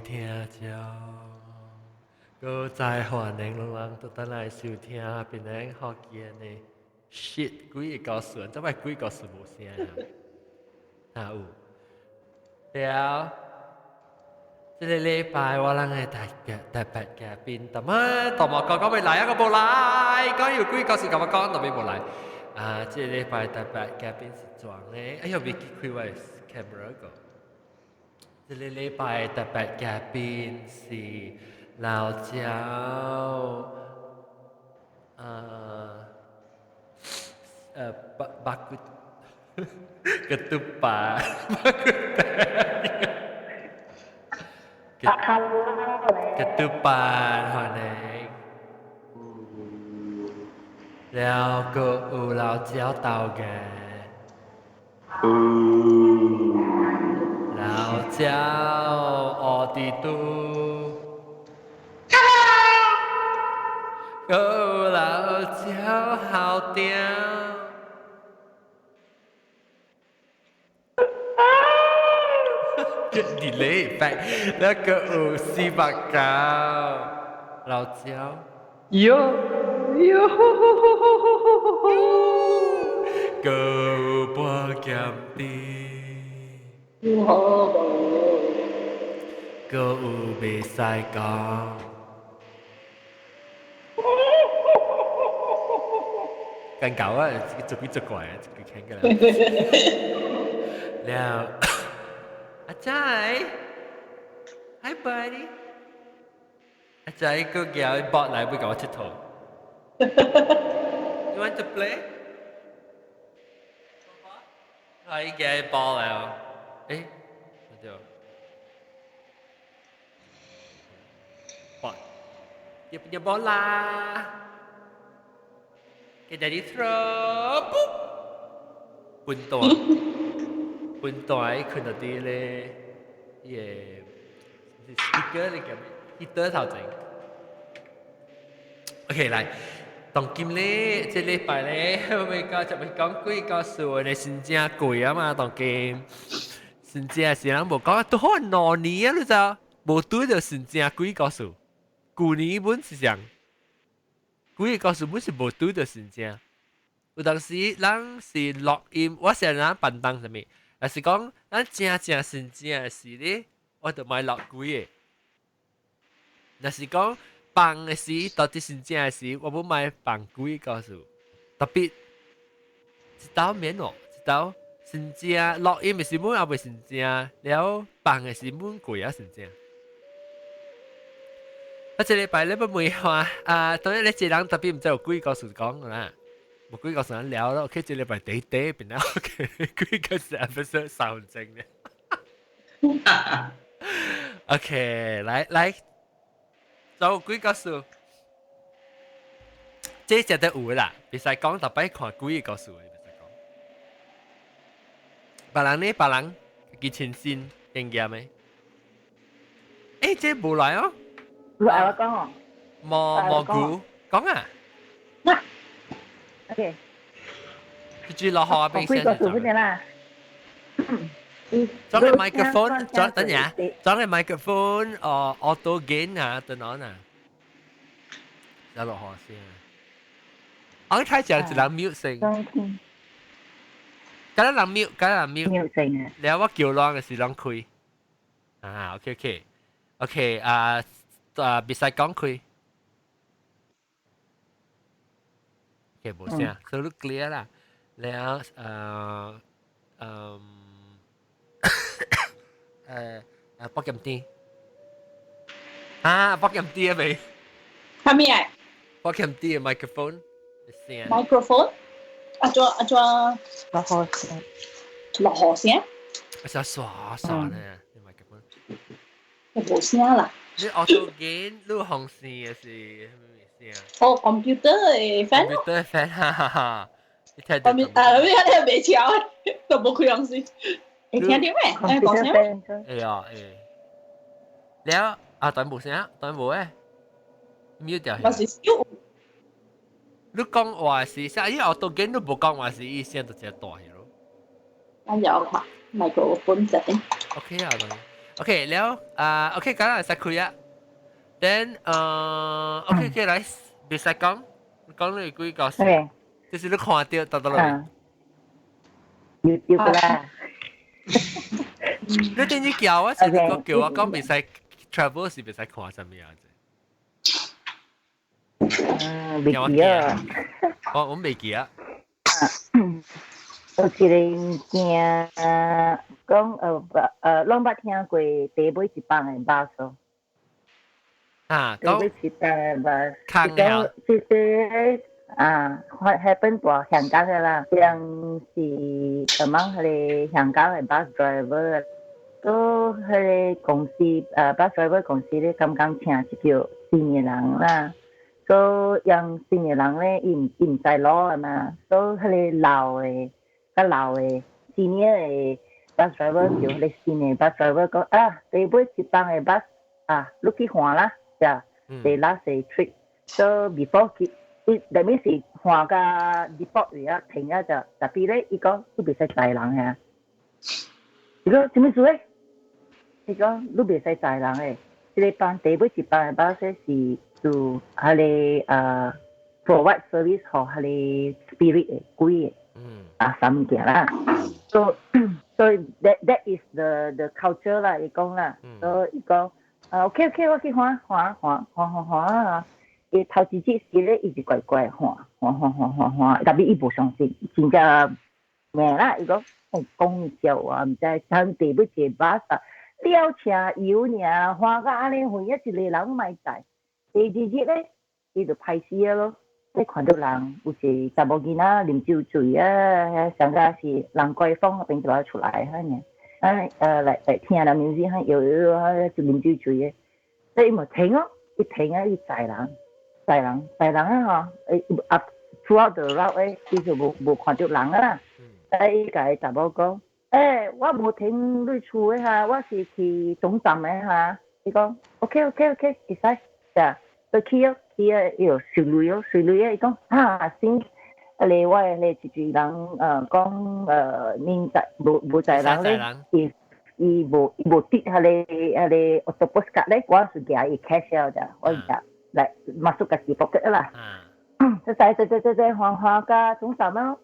听着，搁再欢迎人都等来收听槟榔福建的 shit 几个故事，怎么几个故事无声啊？有了。这个礼拜我人嘅特別嘉賓，咁啊，同我講未來啊，我冇來，講要幾個時間我講，特別冇來。啊，這個禮拜特別嘉賓是裝嘅，哎呀，未開我 camera 個。這個禮拜特別嘉賓是老焦，bakut ketupat ketupat ฮอนเองแล้วก็เราเจ้าเตาแกเราเจ้าออติตูก็เราเจ้าเฮาเตียวดีเลยไปแล้วก็ซีบักกาวเราเจ้าโยโยก็ปวดแก้มตีก็เบสายกองกันเก่าอ่ะจะกุจะก่อยจะกุแข่งกันแล้วอาจารย์ Hi buddy อาจารย์ก็เกี่ยวบอลไหนไปกับว่าชิดโถ You want to play ไอ้แกบอลแล้วเอ๊ะเดี๋ยวบอลอย่าบอลลาแกจะได้ทรปุ๊บปุ่นตัวไอ้ขึ้นตัวดีเลยเย่สปีกเกอร์เลยกับฮีเตอร์เท่าจริงโอเค嚟當今咧即禮拜咧我哋就咪講幾個數你先正貴啊嘛當今先正是人冇講都可能兩年啊你知冇對就先正幾個數舊年本是上幾個數本是冇對就先正有當時咱是錄音我是人辦檔什麼但是講咱正先正是咧我就買錄幾個但是講放嘅時，到底真正嘅時，我冇買放幾個數，特別一刀免哦，一刀真正錄音嘅時本也未真正，了放嘅時本貴啊真正。我這禮拜你不問話啊，當然你一人特別唔知有幾個數講啦，冇幾個數人聊咯，OK，這禮拜地變啦，OK，幾個數 episode 三分鐘嘅，OK，來。做幾個數，這隻都有啦。別使講，特別看幾個數嘅，別使講。別人呢？別人幾千線經驗咩？誒，這冇來哦。來我講哦。蘑菇講啊。OK。住落河邊先。幾個數嗰隻啦。裝個麥克風，等陣，裝個麥克風，auto gain 啊，等我啊，有落河先。我睇就係人 mute 聲，咁人 mute，咁人 mute 聲啊。然後我叫浪嘅時浪開，啊 ，OK，啊，別使講開 ，OK 冇聲，所以 clear 啦，然後北京啲啊，北京啲啊未？係咩啊？北京啲嘅 microphone 聲。microphone？阿做落河聲？就刷咧，啲 microphone。冇聲啦。你 auto gain 錄紅線嘅是咩聲？哦 ，computer 嘅 fan。computer fan 哈哈哈。你聽到？你睇未潮？都冇佢樣先。你聽到咩？講聲？係啊，แล้วตอน冇聲，ตอน冇mute 掉。我是少。你講話是，因為auto gain 都冇講話是，意思就只大嘅咯。我有嚇 microphone 啫。OK 啊， OK 了OK 讲啦，開啊。Then OK 來，別使講你幾個事，就是你看到得落。YouTube 啦。你點知叫我？是你個叫我講別使 travel 是別使看什麼樣子？未記啊。我未記啊。有一個物件講攏捌聽過地尾一磅的巴士。地尾一磅的巴士。講其實happen 大香港嘅啦，像是among 佢哋香港嘅 bus driver，都佢哋公司bus driver 公司咧剛剛請一條新嘅人啦。所以讓新嘅人咧，伊唔使攞啊嘛，所以佢哋老嘅senior 嘅 bus driver 叫佢哋新嘅 bus driver 講地尾一磅嘅 bus 你去換啦，呀，第 last trip， so before that means 是換個 depot 嚟停咗就，特別咧，伊講你袂使載人嘅，伊講做咩事咧？伊講你袂使載人嘅，呢個班地尾一磅嘅 bus 是做佢哋provide service 予佢哋 spirit 嘅鬼嘅三件啦。So that is the culture 啦，伊講啦，所以伊講OK，我去換啊！伊頭一節時咧，伊就怪換，特別伊無相信，真正咩啦？伊講講笑啊，唔知趁地要坐巴士，了車油爾，換個安尼換一個人買載。第二日咧，伊就歹勢咯。你看到人有時查某囡仔啉酒醉啊，上個是人怪風嗰邊就攞出來嚇呢。來聽人music 嚇，有就啉酒醉嘅，所以伊咪停咯，伊停啊，伊載人啊嗬，throughout the route 咧，伊就無看到人啊啦。伊甲伊查某講，我無停你厝嘅嚇，我是去總站嘅嚇。伊講 OK，會使，呀，佢去啊，又隨類啊，伊講先，嚟我嚟一個人講恁在無在人咧，伊無跌下嚟 autobus 卡咧，我是叫伊 cash 咗，我就嚟masuk ke si pocket lah. Saya hoa ka tổng sama ho.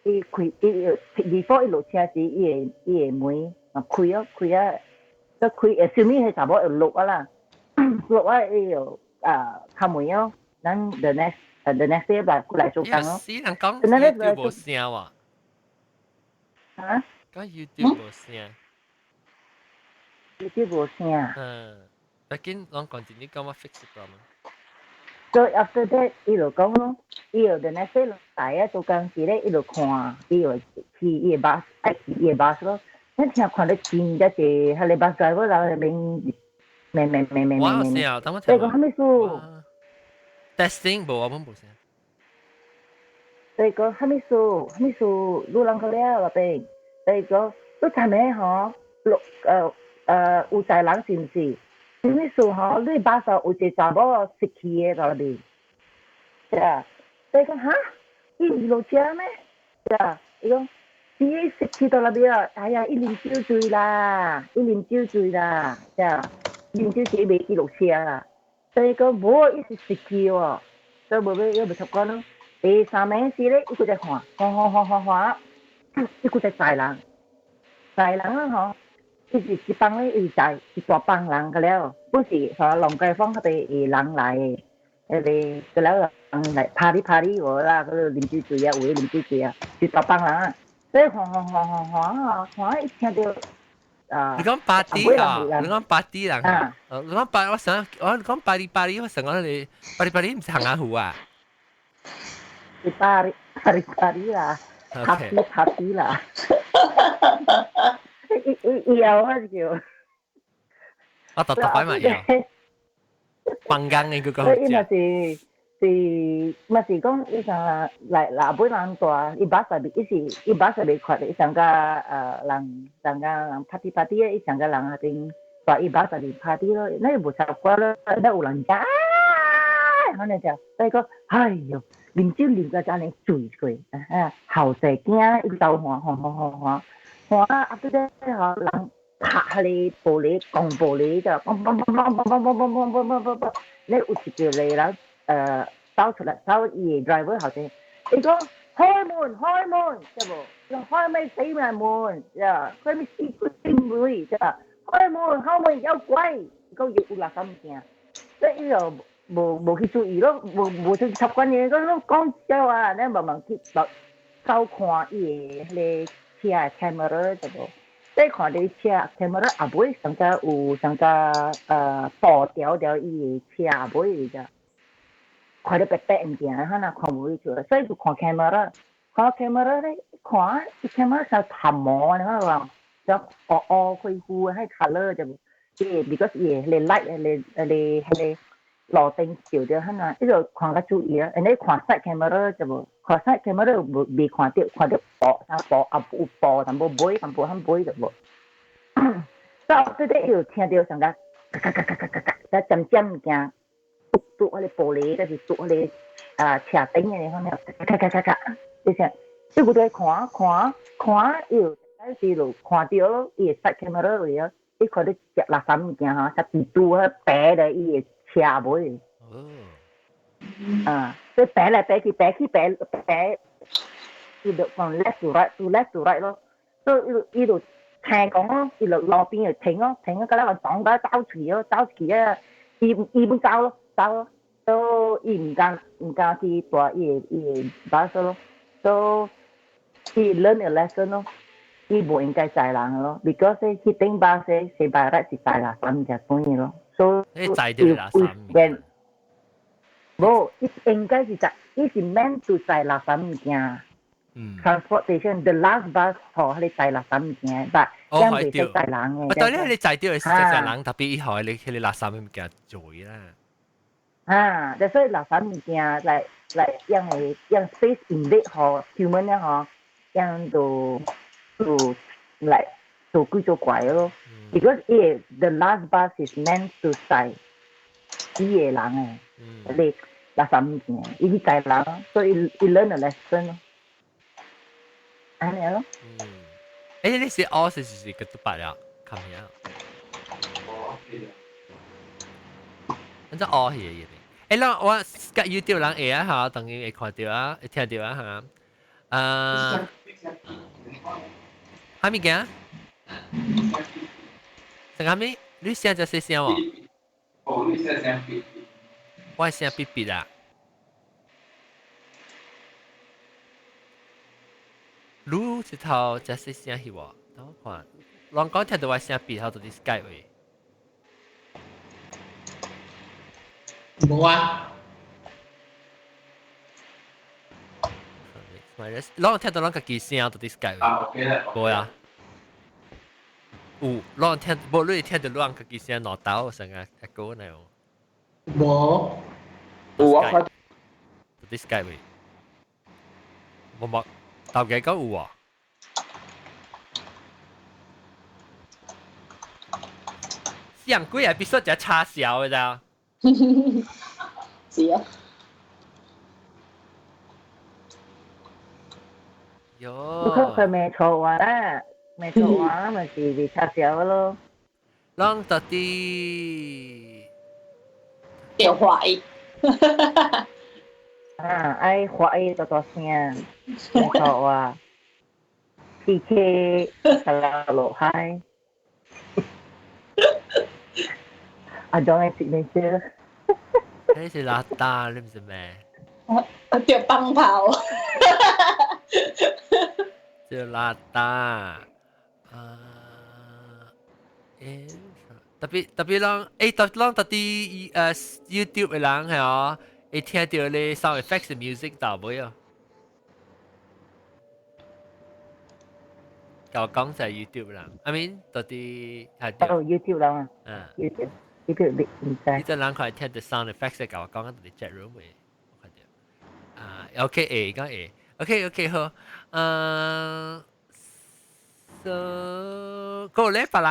Before 落車時，伊門開啊，個開assuming 係差唔多落啊啦，落啊伊又開門咯，咱 the next day 來做工咯。死人講 YouTube 無聲喎。講 YouTube 無聲。YouTube 無聲。但係講 continue 講我 fix 個嘛。So after that，伊就講咯，伊就 the next day 來啊做工時咧，伊就看，伊就去伊個 bus， 去伊個 bus 咯。咱聽看到真一隻，佢哋 bus driver 喺邊，咩。哇！有聲啊，等我聽。所以講咩數 ？Testing 無啊，冇聲。所以講咩數，路人個了嗰邊，所以講都睇咩嗬？有載人是唔是？咩數嗬？你巴士有隻查某識去嘅嗰邊，呀，所以講嚇，伊唔落車咩？呀，伊講。伊識去到那邊啊！哎呀，伊啉酒醉啦，呀，啉酒醉未去落車啦。所以講無，伊是識去喎，所以無要唔習慣咯。第三名時咧，伊個在換，伊個在載人啊嗬！伊是一幫咧，伊載一大幫人個了，不是說龍街坊嗰邊人來嘅，個了人來 party 喎啦，嗰度啉酒醉啊，有啉酒醉啊，一大幫人啊。所以晃，一聽到你講party啊？你講party人啊？你講party，我講party，我成日你party唔係行下湖啊？係party啦 ，party 啦。有啊叫。我特擺埋有。放工嘅嗰個。所以咪是講伊上來本人大，伊巴實袂快，伊上個人 party 嘅，伊上個人下邊大，伊巴實袂 party 咯，那無習慣咯，那有人家，可能就所以講，哎喲，啉酒啉到真係醉過，後生驚伊鬥換，啊，後尾咧嗬，人拍你玻璃，鋼玻璃就砰砰砰砰砰砰砰砰砰砰砰砰砰，你有一條嚟啦，走出嚟，走伊 driver 後邊，你講開門，知冇？開咪死埋門，開咪死鬼門，知嘛？開門有鬼，個要垃圾物件，即係呢度冇去注意咯，冇去習慣嘢，嗰種講笑啊，你慢慢去收看伊個車 camera 知冇？即看你車 camera 也不會上加有上加爆掉伊車也不會啫，看到白白物件，可能看唔會出來，所以就看 camera 咧，看 camera 上淡毛，你睇下，就灰ให้ color 就，because 你 light 你路燈照咗，可能呢度看較注意啊，你看 side camera 就冇。看 side camera 未看到爆有爆，淡薄飛就冇。到嗰啲又聽到上個咔咔咔咔咔咔，但漸物件篤嗰啲玻璃，就是篤嗰啲車頂嘅方面，咔咔咔咔，即係即係佢哋看又但是就看到咯，伊個 side camera 嚟啊，你看到隻垃圾物件嚇，實地拄啊白的伊個車尾。所以擺嚟擺去，伊就from left to right 咯。所以伊就聽講咯，伊就路邊就停咯，嗰咧話撞到走出去啊，伊唔走咯，都伊唔敢去大伊巴士咯，都伊 learn a lesson 咯，伊唔應該載人咯 ，because 佢頂巴士係擺嚟是載垃圾就所以咯，所以載掉垃圾。冇，應該是伊是 meant to 載垃圾物件。transportation the last bus 可你載垃圾物件，但因為係載人嘅。當然你載掉係載人，特別以後你垃圾物件做啦。就所以垃圾物件嚟讓 space invade 嗬 human 咧嗬，讓就嚟做鬼做怪咯。Because the last bus is meant to 載啲嘢人嘅，你垃圾物件，伊去載人，所以伊 learn a lesson 咯。安尼咯。你是學是個都白了，看咩啊？咁就學嘢嘢。嗱，我個 YouTube 人會啊嚇，當然會看到啊，會聽到啊嚇。蝦米嘅？成蝦米？你聲就細聲喎。你聲聲別別。我聲別別啊。你一頭只細聲去喎，等我看。人講聽到我聲別，後到啲 Skype 喂。冇啊。人聽到人家己聲到啲 Skype 喂。冇啊。有，人聽無你聽到人家己聲攞刀成個一個那樣。冇。有啊。到啲 Skype 喂。冇。頭幾個有喎，上幾個必須就叉燒嘅咋？是啊。喲，佢未錯話啦，咪是叉燒咯。啷到啲掉壞。ai khoai to sen to wa PK kalau hai ada yang signature 呢是邋遢，你唔知咩？掉棒炮。即係邋遢，特別啷到啲YouTube 嘅人係哦。會聽到你 sound effects 嘅 music 到未啊？我講就係 YouTube 啦，I mean 到啲係到 YouTube 啦，YouTube 唔使。呢陣人佢係聽到 sound effects 嘅，我講緊到啲 chat room 嘅，我睇到OK 講 OK 好，so 嗰咧別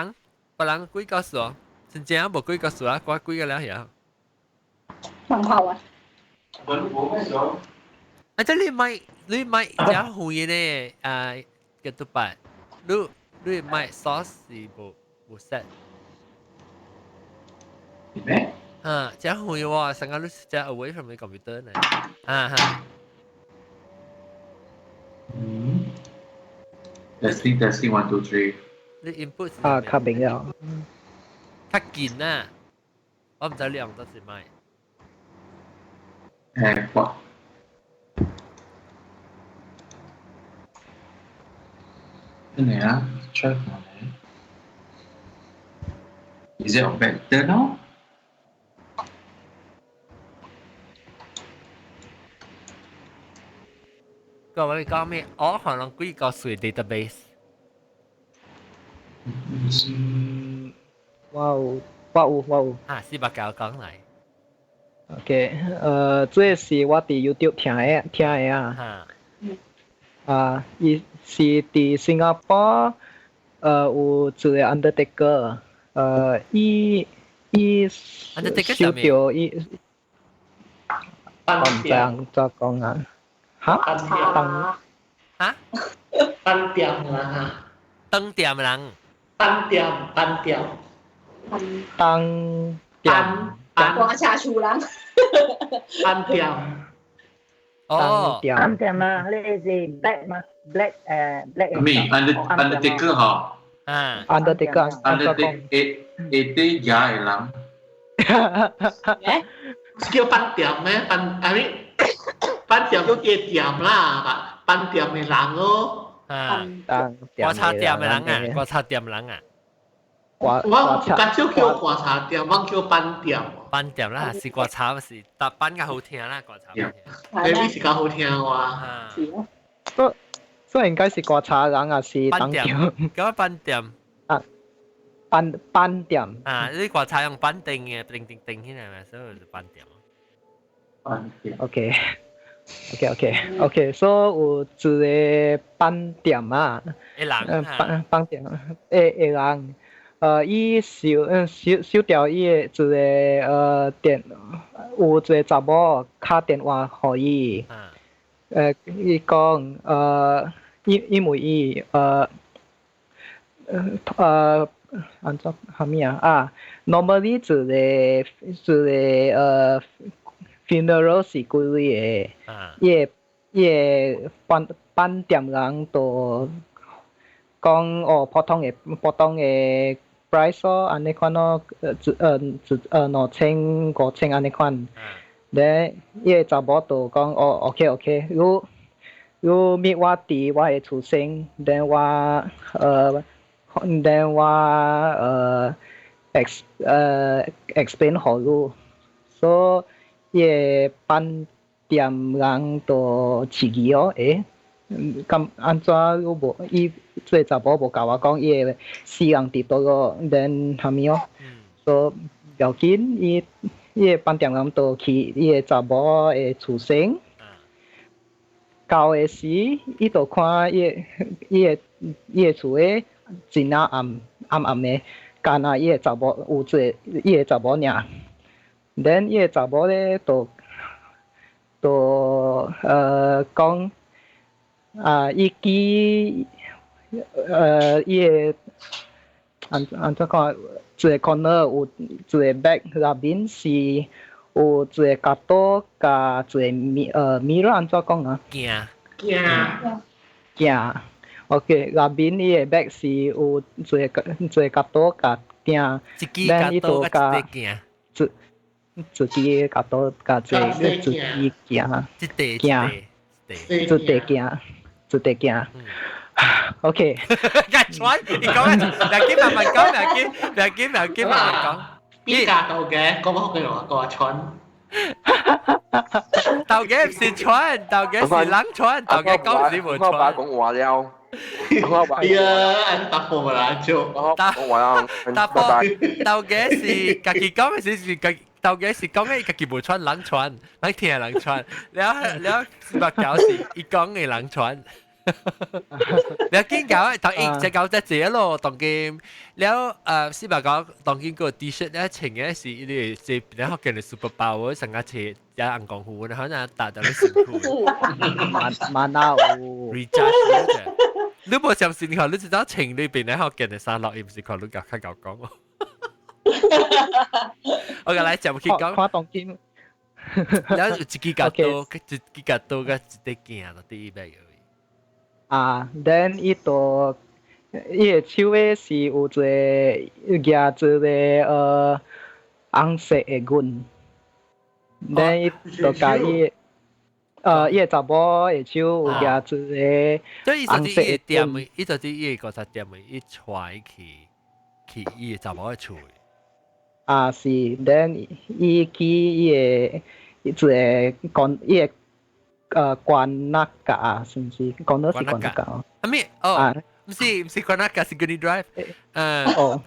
人幾個數啊？真正冇幾個數啊？我幾個了呀？棒炮啊！即係你買只會咧，嘅都白，你買 sauce 是冇冇 set。咩？即係會喎，成日都即係 away from the computer 呢。哈。testing 1 2 3。你 input 較明了。較緊啊！我唔知你用得是咪？我。真係啊 ，check 下你。Is it better now？各位講咩？我可能幾個水 database。我有。489講嚟。OK，這是我伫 YouTube 聽的啊。伊是伫新加坡，有一個 Undertaker，伊收到伊，我唔知怎講啊。哈？哈？單店啦燈店人。單店。廣茶廚人。單店。哦。單店嘛，你是 black 嘛 ？black black。咩 ？Undertaker 嗬。Undertaker。Ete 假嘅人。叫單店咩？單店叫店啦，單店嘅人咯。國茶店嘅人啊，國茶店人啊。我較少叫國茶店，我叫班店。班店啦，是國茶是，但班較好聽啦，國茶。你是較好聽哇。所以應該是國茶人啊，是當店。咁班店。班店。你國茶用班定嘅，定起來嘛，所以就班店。OK，所以有一個班店啊。班店嘅人。伊收到伊一個電，有一個查某打電話互伊，伊講因為伊安怎啥物啊？normally 一個funeral 是幾位嘅，伊個班店人就講哦，普通嘅。price 咯，安尼款咯，2000、5000安尼款。咧，伊個查某就講哦 ，OK， 你搣我佇我個厝先，then 我explain 互你，所以伊個班店人就遲疑哦，咁安怎你無伊？做查某無甲我講伊個死人佇倒個 then 啥物哦，所以要緊伊個班店人就去伊個查某個厝先，到個時伊就看伊個厝個真仔暗個，干那伊個查某有做伊個查某爾 ，then 伊個查某咧就講伊記。伊個安怎講？一個 corner 有一個 back 內面是有一個角度甲一個mirror 安怎講啊？鏡。OK， 內面伊個 back 是有一個角度甲鏡，但伊就甲一支角度甲一支鏡，一支鏡。OK， 間船，你講啊，兩件慢慢講，兩件慢慢講。邊架到嘅？講乜嘅話？個船。頭嘅唔是船，頭嘅是冷船，頭嘅講是無船。我爸講話了。安答波咪啦，就。答波，頭嘅是家己講嘅是頭嘅是講嘅家己無船冷船，冷天冷船，了489是伊講嘅冷船。你見搞當然隻狗隻字咯，當見了489當見個 T-shirt 咧穿嘅是你係你學嘅你 super power 成日切有人講胡，你可能達到你辛苦。蠻有 recharge 嘅。你冇相信佢，你知道情裏邊咧學見嘅生落，而唔是佢你較講喎。我嚟就去講，看當今，然後一支格刀，一支格刀嘅一啲鏡咯，第一杯啊，then 伊個手誒是有一個夾住個紅色嘅棍，then 伊就甲伊伊個查某嘅手有夾住個紅色嘅棍，伊就啲伊個實點伊揣去伊個查某嘅厝。啊是 ，then 伊去伊個講伊個關那架，是毋是？講到是關那架哦。啊咩？哦，唔是關那架，是 Gurney Drive。哦，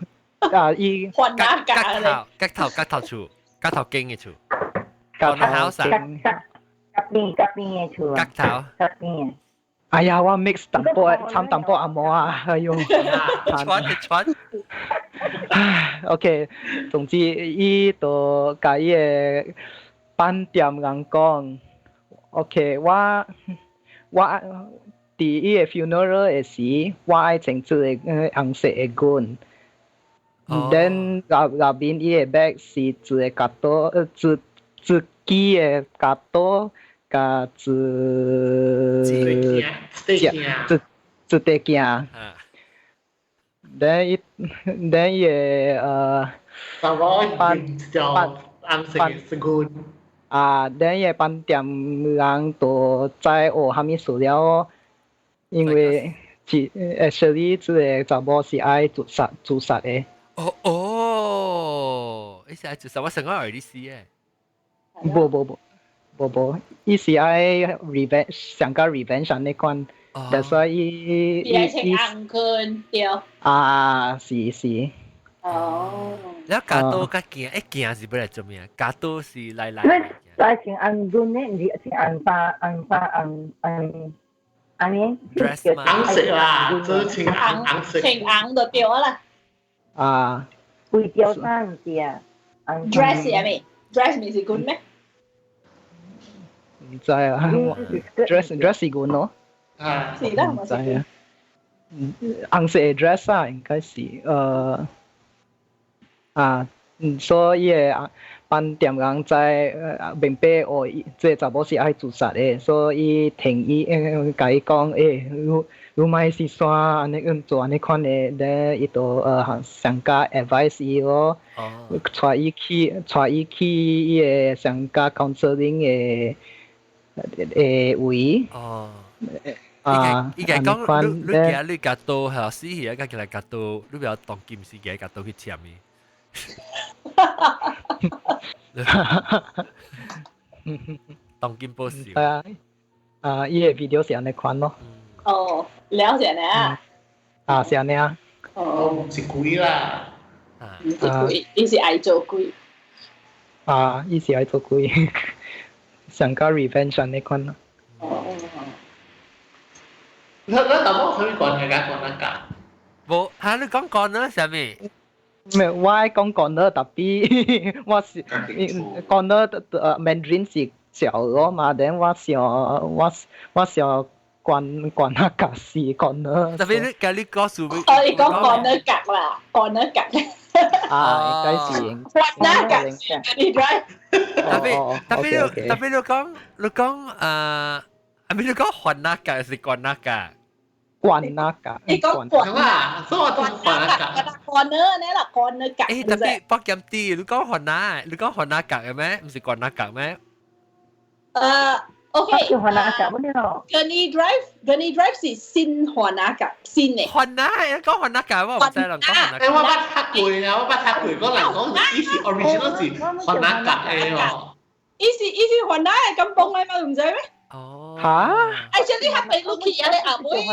啊伊換哪架咧？隔頭厝，隔頭經嘅厝。隔頭邊嘅厝啊？隔頭。隔邊。哎呀，我 mix 淡薄，參淡薄阿毛啊，哎呦，穿。OK， 總之伊就甲伊個飯店人講 ，OK， 我佇伊個 funeral 嘅時，我愛穿住個紅色嘅裙。then 入面伊個 bag 是一個夾刀，一支嘅夾刀。甲一隻鏡，then 伊查某用條紅色嘅棍。啊，then 伊飯店人都知學啥物事了哦，因為actually 即個查某是愛自殺嘅。你是愛自殺？我成個耳啲事嘅。無，伊是愛 revenge， 想甲 revenge 安尼款，但所以伊穿紅裙對。啊，是。哦。แล้วกาโต้กับเกียร์เกียร์สิเป็นอะไรจำเนี่ยกาโต้สิไล่在穿紅裙呢，唔是穿紅咩？dress 嘛。紅色啦，做穿紅色。穿紅就對啦。啊。會吊衫唔是啊？dress 係咪 ？dress 咪是裙咩？唔知啊，dress 是裙咯。啊。是啦，唔知啊。紅色嘅 dress 啊，應該是所以飯店人在明白哦，即個查某是愛自殺嘅，所以聽伊甲伊講，你莫是煞安尼做安尼款嘅，咧伊就上加 advice 伊咯，帶伊去伊個上加 counseling 嘅位。伊個講你夾到係死嘢，夾起來夾到，你不要當劍士嘅夾到去簽嘅。當劍波士。係啊，伊個 video 是安尼款咯。哦，了解呢。是安尼啊。哦，是鬼啦。唔是鬼，伊是愛做鬼。伊是愛做鬼，想加 revenge 安尼款咯。你咁冇可以講嘅講得㗎？冇嚇，你講講啦，係咪？我愛講講得特別，我是講得Mandarin 是小咯嘛，但我想講那個是講得。特別你講你告訴我。你講得格啦，講得格。應該是。講得格，你睇。特別你講你講還那格是講那格。關那格，你講關啊，所以我講關那格，關呢啦，關呢格。特別北京啲，你講韓那格嘅咩？唔係關那格咩？OK。韓那格咩咯 Gurney Drive 是新韓那格，新嘅。韓那，講韓那格我唔知人講韓那格。我捌睇過啊，我捌睇過，嗰人講伊是 original 是韓那格嘅喎。伊是韓那嘅金邦嚟嘛，唔知咩？哦。嚇？Actually 係咪 Lucky 啊？你阿妹係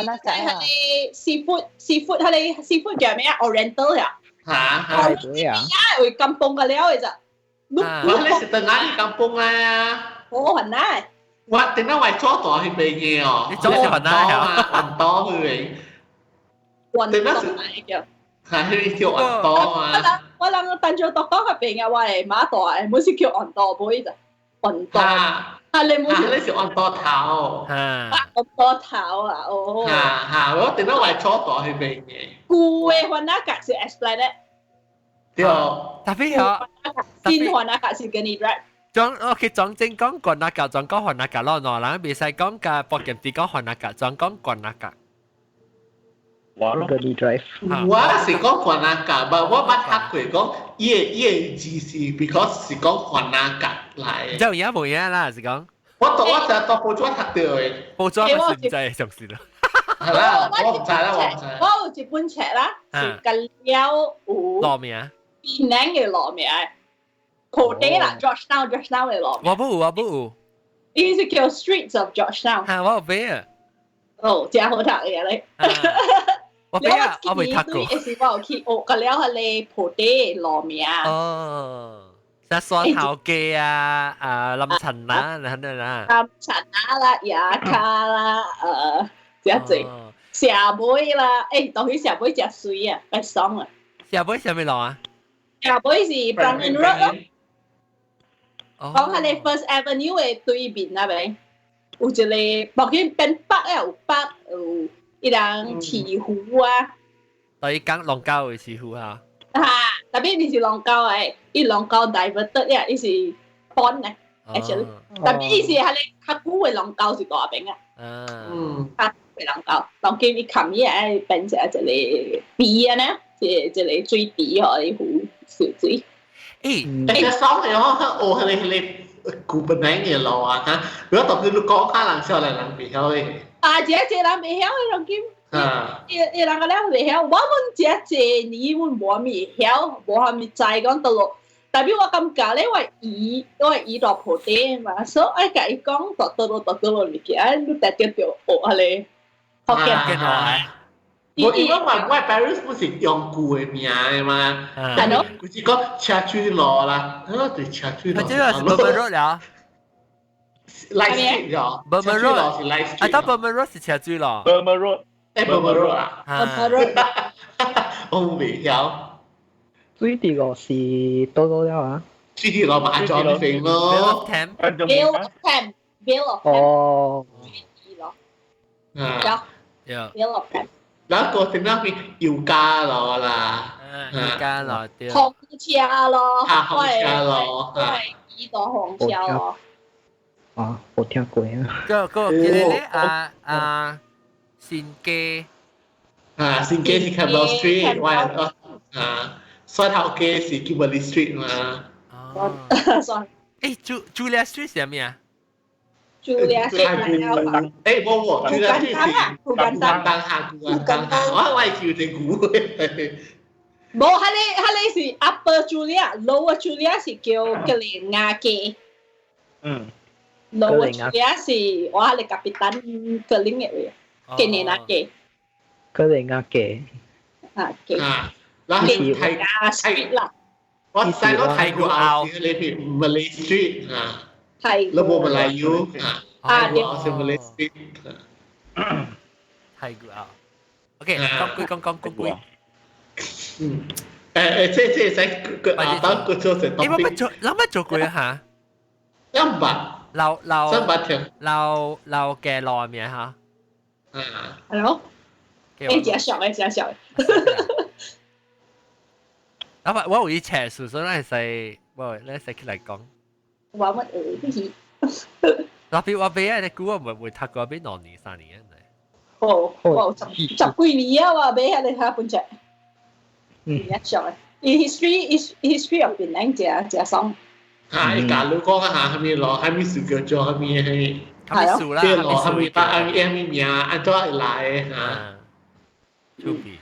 你 seafood 係你 seafood 叫咩啊 ？Oriental 呀？係對啊。會金邦嘅料嘅咋？我你是等下你金邦啊？我韓那。我點解為咗袋去俾嘢哦？你做韓那呀？雲多去雲多嚟嘅。係去叫雲多啊！我諗等咗讀多個病嘅話嚟馬袋，唔好似叫雲多杯咋。按多，你冇你是按多頭，按多頭啊，哦，我點解為初代去明嘅？舊嘅番那格是 explain 咧，對，特別有新番那格是跟你 rap。OK，講正講關那格，講講番那格咯，喏，人別使講個博劍啲講番那格，講講關那格。Gurney Drive 我是講關那格，但我捌讀過講伊字是 because 是講關那格嚟。就而家冇嘢啦，是講。我就到報紙讀到嘅。報紙係唔知就是啦。係啦，我唔知啦，我唔知。我有一本冊啦，是個了有羅名。檳榔嘅羅名，普地啦 ，Georgetown 嘅羅名。我不有。伊是叫 Streets of Georgetown。嚇，我有俾啊。哦，真好讀嘅你。我俾啊，我未讀過。你是我有去學個了係你普地羅名。哦。即係酸頭機啊，lâm陳啦，你肯定啦。lâm陳啦，雅卡啦，這隻社妹啦，當佢社妹隻水啊，白爽啊。社妹係咪落啊？社妹是 Brahmin Road 咯。講下你 First Avenue 嘅對面那邊，有一個，目前變北啊，有北，有一檔池湖啊。對，講龍溝嘅池湖嚇。特別你是龍溝誒，伊龍溝 diverted 呀，伊是 pond 啊 ，actually。特別伊是係你較古嘅龍溝是大邊啊。較古嘅龍溝，當今伊冚伊係變成一個池啊呢，一個水池嗬，啲湖小水。其實爽嘅我你古本嚟嘅路啊嚇，如果當佢講下人少嚟人未曉嘅。這人未曉嘅當今。伊人個咧未曉，我們這年我冇未曉，冇係咪知講到落。代表我感覺咧，我係到普地嘛，所以我伊講到落物件，你特別就學下咧，學嘅。我因為我 Paris 不是用古嘅名嘅嘛，係咯，佢是講車水路啦，對車水路。佢這個是 Burma Road 了。Light Street 咗 ，Burma Road 是 Light Street。I thought Burma Road 是車水路。Burma Road。Burma Road 啊。Burma Road。我未曉。水地路是多多了啊。水地路馬莊平咯。Bill of Cam。哦。Bill of Cam。然後嗰邊要加路啦。要加路對。紅車咯。紅車咯。都係依個紅車咯。啊，冇聽過啊。個咧善基。善基是 Campbell Street， 衰頭基是 Kimberley Street 嘛。Julia Street 係咩啊？Julia Street 冇 Julia Street 是古根丹下，我係叫隻古嘅。冇，係你是 Upper Julia，Lower Julia 是叫格連亞基。Lower Julia 是我係你 Kapitan 格林嘅位，格連亞基。格連亞基。基。然後係啦。我細個睇過澳視你譬如 Malay Street 係。你冇 Melayu 對。我是 Malay Street。係個澳。OK，講句。即係個當個做成。你乜做過啊嚇？300。留嘅內面嚇。Hello。真小嘅。我有啲斜數，所以咧係你食起嚟講。我乜我俾你估我唔會讀過俾2年3年嘅。我10幾年啊！我俾你睇本隻。一上嘅。history of 檳榔隻爽。係假如講下係咪攞係咪數據做係咪係？係數啦。即係攞係咪把係咪名按照嚟嚇。Tubi.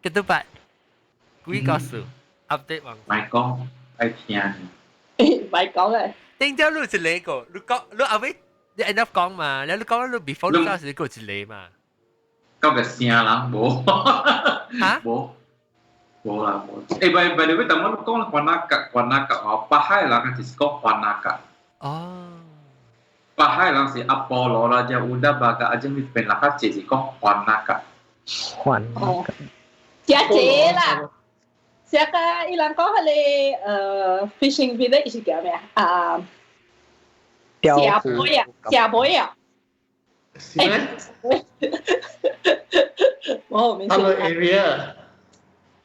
Ketupat. Quý có sự update bằng. Mày con, ai thiền. Mày con rồi. Tiếng cháu lúc chỉ lấy cổ, lúc ở với end up con mà, nếu lúc con lúc before lúc sau thì cổ chỉ lấy mà. Có cái xe lắm bố. Hả? Bố là bố. Ê by the way tao con là Wanaka Pahai là cái chỉ có Wanaka. Pahai lang si Apollo Raja Uda baga aja mi pen lah kace si kong Wanaka. Wanaka. Chia chế là 这个伊人讲迄个fishing village 是叫咩啊？下杯啊，下杯啊。是咩？我明白。Hello area。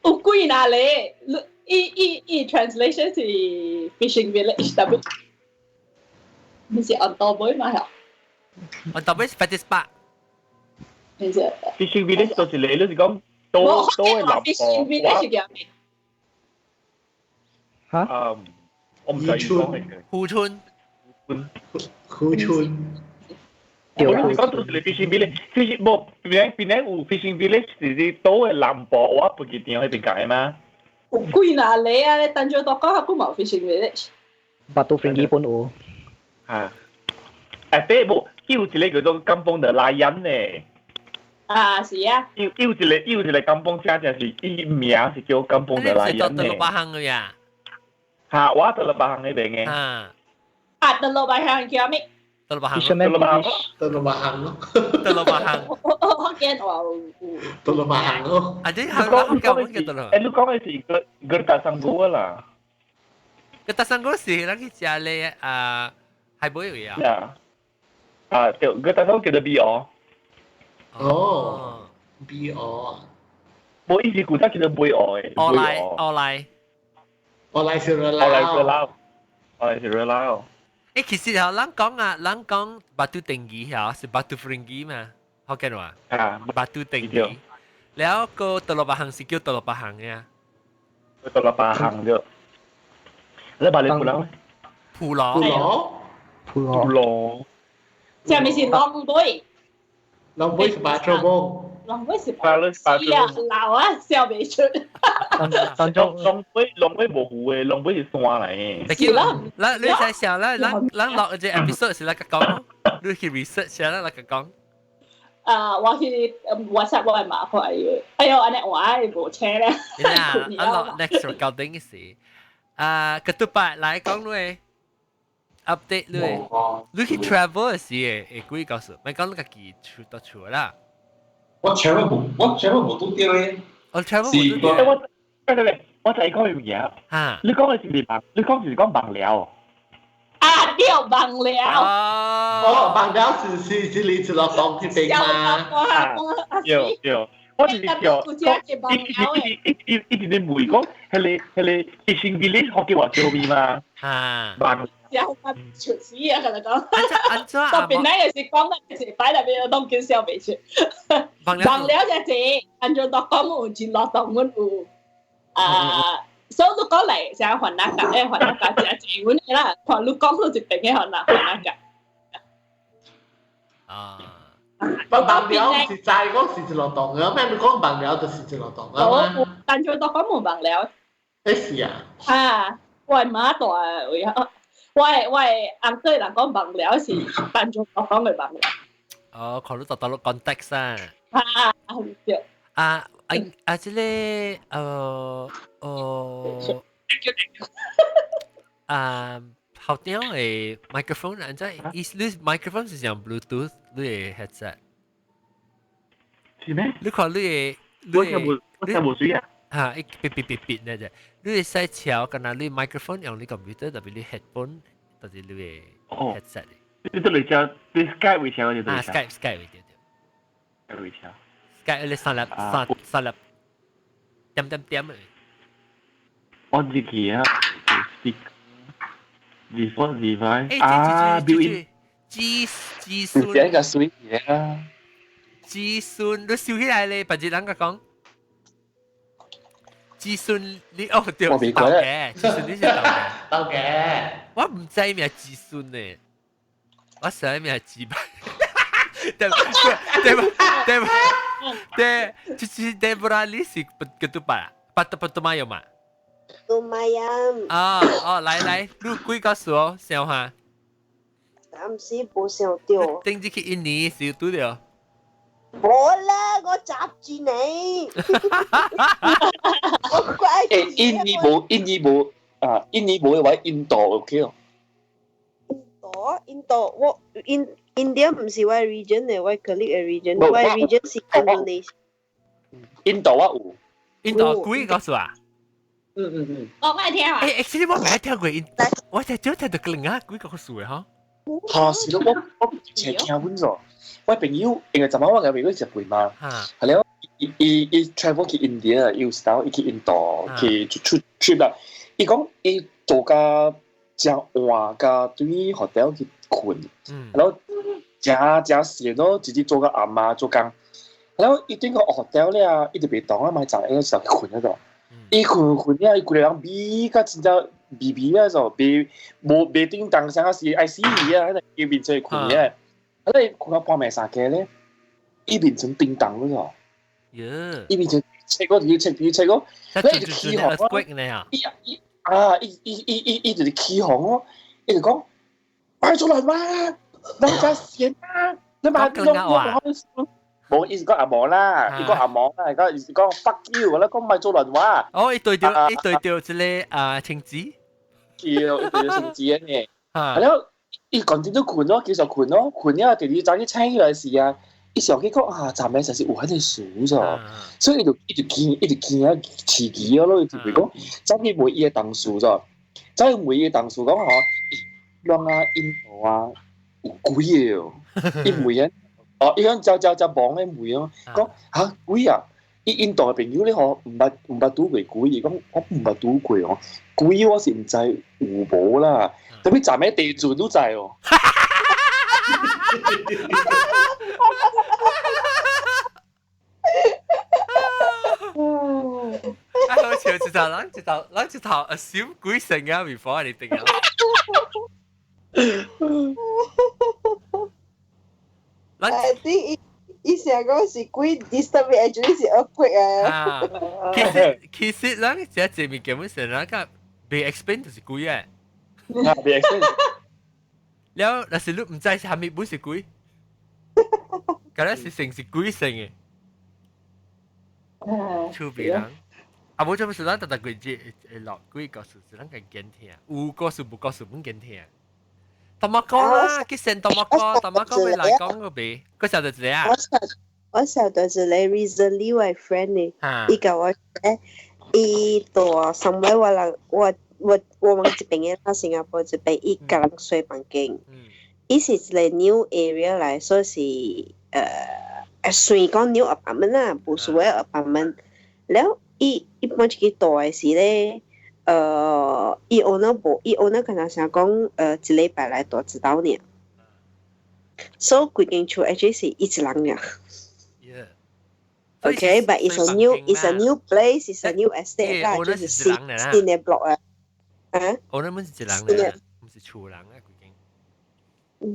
有贵哪里？伊 translation 是 fishing village 但不，你是 on top 杯嘛？on top 杯是 fetish spa。你是 fishing village 就是你是講都係南 fishing village 叫咩？嚇？我唔知講咩嘅。湖村。湖村。我哋講到係 fishing village，fishing 冇邊有 fishing village 是都係南部話不記得喺邊解嘛？有貴哪裡啊？你當咗多講下古冇 fishing village。Batu Ferringhi pun有。嚇！誒，冇叫一個叫做金峰的拉人咧。啊，是啊。叫一個金峰家就是伊名是叫金峰的拉人咧。你係八行嘅呀？嚇！我到了八行嗰邊嘅。啊！到了八行叫咩？到了八行。Fisherman village。到了八行咯。到了八行。我見話到了八行咯。啊！啲係講嘅到啦。誒，你講嘅是個大生菇啦。個大生菇是嗱佢食咧啊，係冇嘢啊。啊，叫個大生菇叫做 BO。哦 ，BO。冇意思，古仔叫做 BO 嘅。我來是熱鬧。誒，其實有人講啊，人講batu tinggi 嚇，是batu Ferringhi嘛，好見話。啊 ，batu tinggi。แล้วก็ตลบะหังสิ叫ตลบะหังเนี่ยตลบะหัง啫แล้วบาลีพูดแล้วผู้หลอผู้หลอ下面是龍杯，龍杯是白粥煲。龍杯是白老啊，笑未出。當中龍杯模糊嘅，龍杯是山嚟嘅。是啦，你在想啦，咱落隻 episode 是哪個講？你去 research 下啦，哪個講？我去 WhatsApp 我係麻煩嘅，哎呦，安尼我係冇車咧。呀，我落 next recording 嘅時，ketupat 來講你 update 你去 travel 嘅時誒，估告訴，咪講你自己出到出啦。我 travel 冇都掉嘅。我 travel 冇都掉。我就係講樣嘢。嚇！你講嘅是盲，你講是講盲寮。啊，你有盲寮。哦，盲寮是你知道講啲病嗎？有，我就是叫，一直在問講，係你 fishing village 學嘅話叫咩嘛？嚇！盲小白出事啊！佢哋講。安怎啊？特別咧，有時講嘅時擺入邊當叫小白出。盲寮就係按照當講有錢落當阮有所以你講嚟就係雲南㗎，雲南㗎就係自阮啦。看你講到一定嘅雲南㗎。啊！盲寮是齋講是一路檔嘅，咩？你講盲寮就是一路檔嘅嘛？但係當講冇盲寮。是啊。啊，我係馬大為我係啱對人講盲寮是但係當講嘅盲寮。哦，看你到 context 啊。對。即係好屌誒 microphone 安在？你 microphone 是用 Bluetooth 你嘅 headset。是咩？你看你我聽冇水啊！嚇，一別咧啫。你係使調，咁啊，你 microphone 用你 computer，特別你 headphone，就是你嘅 headset。你都嚟調，你 Skype 會調就對。Skype 會調。Skype 會調。Skype 你三粒，點嘅。我自己啊，default device 啊 ，built-in。自孫。唔係個水嘢啊！自孫，你笑起來咧，白日人個講。自孫你哦對，豆嘅，自孫你是豆嘅。豆嘅。我唔知咩係自孫咧，我想咩係自白。Cici Deborah ni si ketupat. Patu mayam ah. Lumayan.来，你幾個數想下？暫時冇想到。定住去印尼少到了。冇啦，我閘住你。我怪誒，印尼冇啊，印尼冇嘅話，印度 OK 咯。印度，我India 唔是我 region 嘅，我 colleague 嘅 region，我 region 是 Indonesia。印度啊有。印度幾個數啊我愛聽啊。actually 我未聽過，我只聽到個另外幾個數嘅嚇。嚇是咯，我前聽揾咗，我朋友因為昨晚我嘅朋友日本嘛，係咧，伊 travel 去 India，有時候伊去印度去出 trip 啦，伊講伊做個正晏個對 hotel 去困，然後正閒咯，直接做個阿媽做工，然後伊對個 hotel 咧啊，伊就別當啊，買雜嘢時候困喺度。伊困咧，伊規個人比甲真正比啊，就比無叮當啥是 ICU 啊，喺度叫變成困咧，喺度困到半暝三更咧，伊變成叮當嗰個，伊變成切嗰個，佢就起航咯，伊就是起航咯，伊就講買咗來嘛，人家錢啊，你買邊種？冇意思講阿毛啦，伊講阿毛啦，伊講 fuck you 啦，講咪做人話。哦，一對調即係青子，叫青子嘅，係咯，伊講點都困咯，繼續困咯，困咧第二早啲請起來時啊，伊上幾講啊，站尾實是有喺度數咗，所以一直見啊，刺激咯，就譬如講，走去每一個檔數咗，走去每一個檔數講嚇，讓啊印度啊有貴嘅喎，伊每人。哦，伊講就網咧梅咯，講嚇貴啊！印度嘅朋友咧，我唔捌拄過貴，伊講我唔捌拄過哦，貴我是唔知有無啦，特別站喺地轉都知哦。好似一頭 assume 貴性啊 before anything else。I think 以前嗰時貴 disturb actually 是 earthquake 啊。其實咧，只係面基本上咧個被 explain 就是貴嘅。被 explain。แล้ว但是你唔知係咪本是貴，嗰啲是成是貴性嘅。出邊人，啊冇做乜事啦，但係佢只落貴個數是啷個驚聽，有個數冇個數唔驚聽。同我講啦，佢成同我講未來講個別，佢時候就這樣。我時候就是你 recently 我 friend 呢，伊甲我誒，伊到上尾我們這邊嘅新加坡這邊伊個人睡房間，伊是一個 new area 來，所以是雖講 new apartment 啦，不是話 apartment，然後伊搬出去住嘅時咧。伊 owner 跟他想講，一禮拜來多指導呢，所以規間厝 actually 是一人嘅。Okay, but it's a new place, it's a new estate 啦，就是新嘅 block 啊。owner 唔是一人嚟，唔是厝人啊，規間。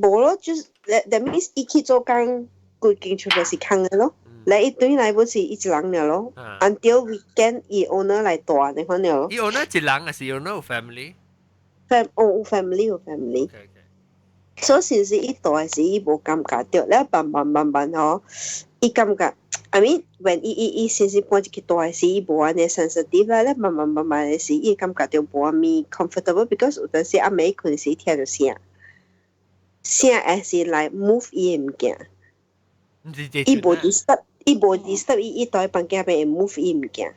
冇咯，就是 that means 伊去做工，規間厝就是空嘅咯。嚟一堆嚟不是一人了咯 ，until weekend 伊 owner 來住你看了咯。伊 owner 一人還是 owner 有 family？ family。所以先是伊住嘅時，伊無感覺到，咧慢吼，伊感覺 ，I mean when 伊先搬入去住嘅時，伊無安尼 sensitive 啦，咧慢嘅時，伊感覺到無安尼 comfortable，because 有陣時暗暝困時聽到聲係是來 move 伊嘅物件，伊無disturb 伊住喺房間入邊 move 伊物件。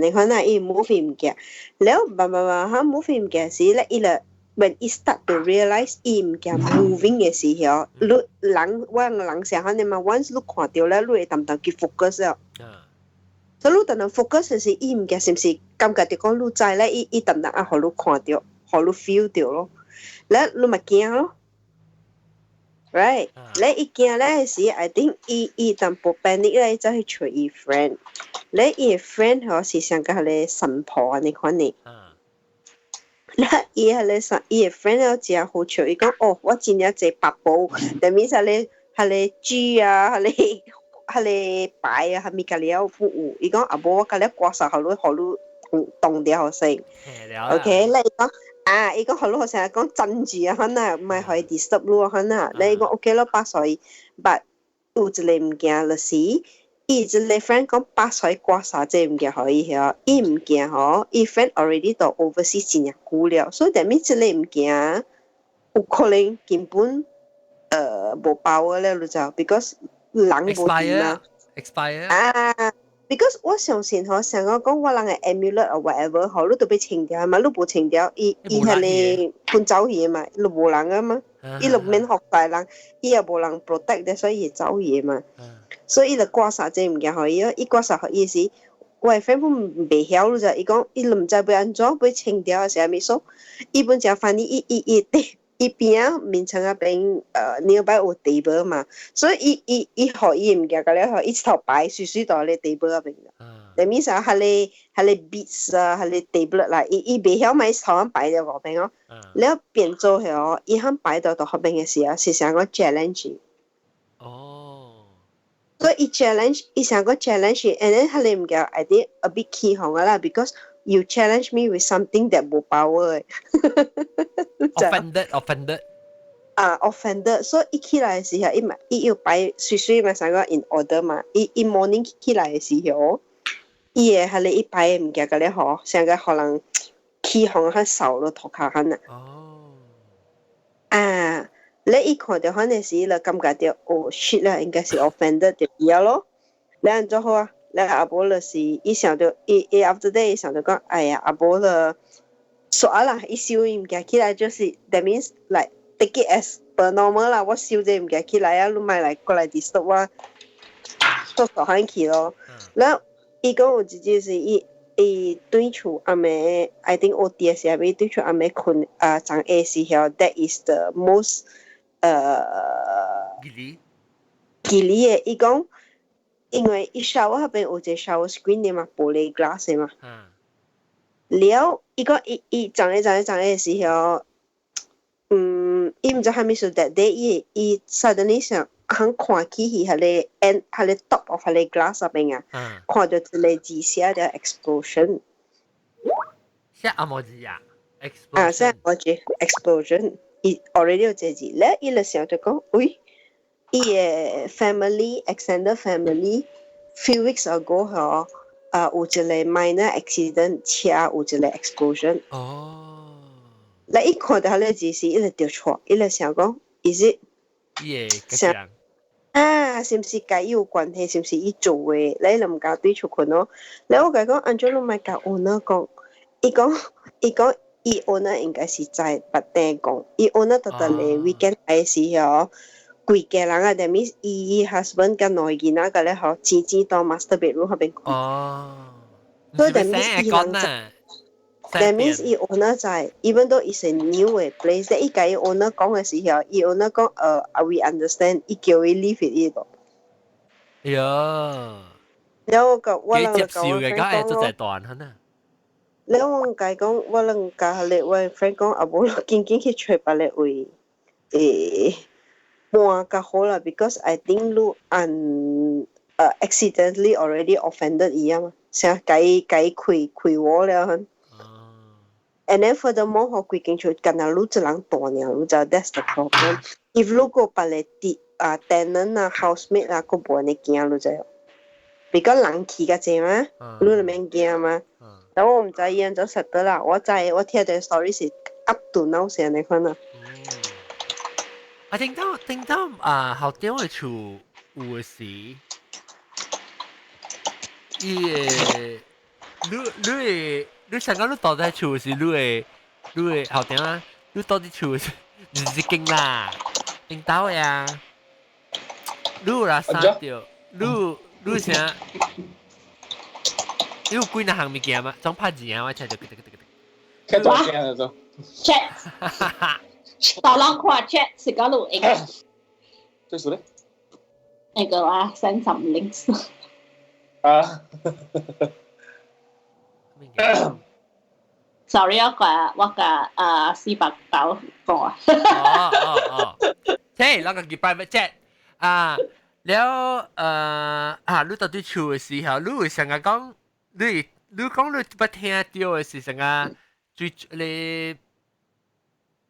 你看啦，伊 move 伊物件，แล้ว慢嚇 move 伊物件時咧，伊咧 when 伊 start to realize 伊物件 moving 嘅時候，你人成下你嘛 once 你看到咧，你會淡淡去 focus 啊。所以你淡淡 focus 嘅時，伊物件是唔是感覺到講你知咧？伊淡淡啊，互你看到，互你 feel 到咯。咧你咪驚咯。Right，你一驚咧時 ，I think 伊淡薄 panic 咧，走去找伊 friend。你伊 friend 嗬是上個係你神婆啊，你看你。伊係 friend 咧只好笑，伊講哦，我真係隻白布，但係你豬啊，係你擺啊，係咪隔離有服務？伊講阿婆我隔離刮曬，好你動掉先。OK，你講。伊講好咯，成日講鎮住啊，可能唔係可以 disturb 咯，可能你講 OK 咯，8歲，but 有一個物件就是伊一個 friend 講8歲刮痧這物件可以嗬，伊物件嗬，伊 friend already 到 overseas 真係久了，所以但係這個物件有可能根本無包嘅咧，就 because 人無掂啊。expire because 我相信嗬，成個講我人嘅 amulet or whatever，嗬，你都被清掉嘛，你冇清掉，伊係你搬走嘢嘛，你冇人啊嘛，伊就免學大人，伊又冇人 protect 所以走嘢嘛，所以伊就掛曬隻物件互伊，伊掛曬互伊時，我嘅 friend 唔袂曉咯，就伊講伊唔知要安怎要清掉係啥物數，伊本就反正伊邊啊面層啊邊nearby 有 table 嘛，所以伊互伊物件個咧，互伊頭擺水到咧 table 入邊嘅。That means 係你 beats 啊，係你 table 啦，伊袂曉買頭咁擺喺嗰邊哦。你一變做係哦，伊肯擺到嗰邊嘅時候，是成個 challenge。哦。所以伊 challenge，伊成個 challenge，and then 係你物件 I think a bit key 行嘅啦 ，because you challenge me with something that 冇 power。offended。offended， 所以伊起來嘅時候，伊要擺水嘛，成個 in order 嘛，伊 morning 起來嘅時候，伊嘅係你伊擺嘅物件個咧嗬，成個可能起行較少咯，頭殼肯啊。你伊看到嗰陣時，你感覺到哦 shit 啦，應該是 offended 就嘢咯。你安怎好啊？你阿婆就是伊想到伊 after that 伊想到講，哎呀阿婆了，說啦，伊收伊物件起來就是 that means like take it as per normal 啦，我收這物件起來啊，你咪來過來 disturb 我，做傻閪去咯。然後伊講有一隻是伊對厝阿妹 ，I think 我爹是阿妹對厝阿妹困長下時候 ，that is the most 吉利嘅，伊講。因為伊 shower 嗰邊有隻 shower screen 嘅嘛，玻璃 glass 嘅嘛。了，伊講伊長嘅時候，伊唔知係咪說 that day 伊 suddenly 想肯看起去係你 end 係你 top of 係你 glass 入邊啊，看到一個字寫嘅 explosion。寫阿摩字啊 ？explosion。寫阿摩字 explosion， 伊 already 有隻字咧，伊就想就講，喂。伊嘅 family extended family few weeks ago 嗬，有一個 minor accident， 車有一個 explosion。哦。你一看到佢個字時，伊就掉錯，伊就想講，is it？ 想是唔是甲伊有關係？是唔是伊做嘅？你就唔敢對出群咯。你我甲講，安怎你咪甲 owner 講？伊講，伊 owner 應該是在白頂講，伊 owner 特特嚟 weekend 嘅時候。貴嘅人啊 ，that means 伊 husband 跟內囡仔個咧，嗬，姊到 master bedroom 嗰邊。哦。所以 that means 伊人在 ，that means 伊 owner 在 ，even though it's a new 嘅 place， 伊甲伊 owner 講嘅時候，伊 owner 講，we understand， 伊叫伊 leave it 呢度。呀。然後我人講我 friend 講咯。你我講，我人講你我 friend 講，阿無緊去找別個位，more 較好啦 ，because I think you accidentally already offended 伊啊嘛，成改開我了。And then furthermore，我規間厝干那你一人大爾，你知 that's the problem。If 如果別個tenant 啊 housemate 啊，個無你驚你知。because 人去較濟嘛，你就免驚嘛。但我唔知伊安怎實得啦，我聽到 story 是 up to now 先嚟看啦。我聽到後點嘅厝有嘅時，你想講你到底厝嘅時，你嘅後點啊？你到底厝嘅時，你是經啦，聽到呀？你有啦三條，你啥？你有幾多項物件嘛？總拍字啊！我聽到。睇到聲啊都。check。導覽跨 chat 是講到一個，對數咧？那個啊，330。sorry 我個400刀講啊。即那個叫 private chat แล้ว你到底厝嘅時候，你會成日講，你講你不聽到嘅是成日最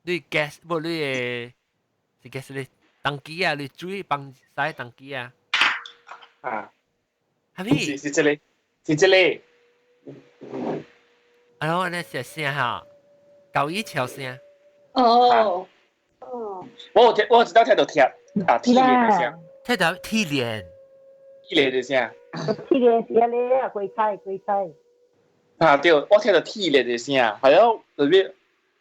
你 gas 不你誒是 gas 你登記啊，你水幫曬登記啊。係咪？是這裡。我那些聲哈，高一條聲。哦。我知道聽到鐵鏈嘅聲。聽到鐵鏈。鐵嚟嘅聲。鐵嚟聲咧啊，鬼猜。啊對，我聽到鐵嚟嘅聲，係咯，特別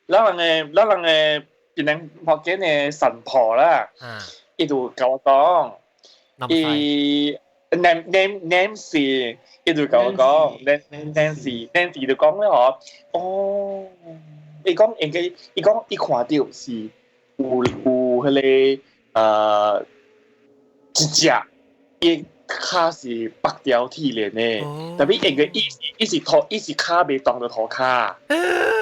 咱人嘅別人學緊嘅神婆啦，伊就甲我講，伊 Nancy， 伊就甲我講 Nancy 就講咧嗬，哦，伊講伊看到是有迄個一隻伊骹是白條鐵鏈嘅，特別應該伊是骹未當到塗骹，特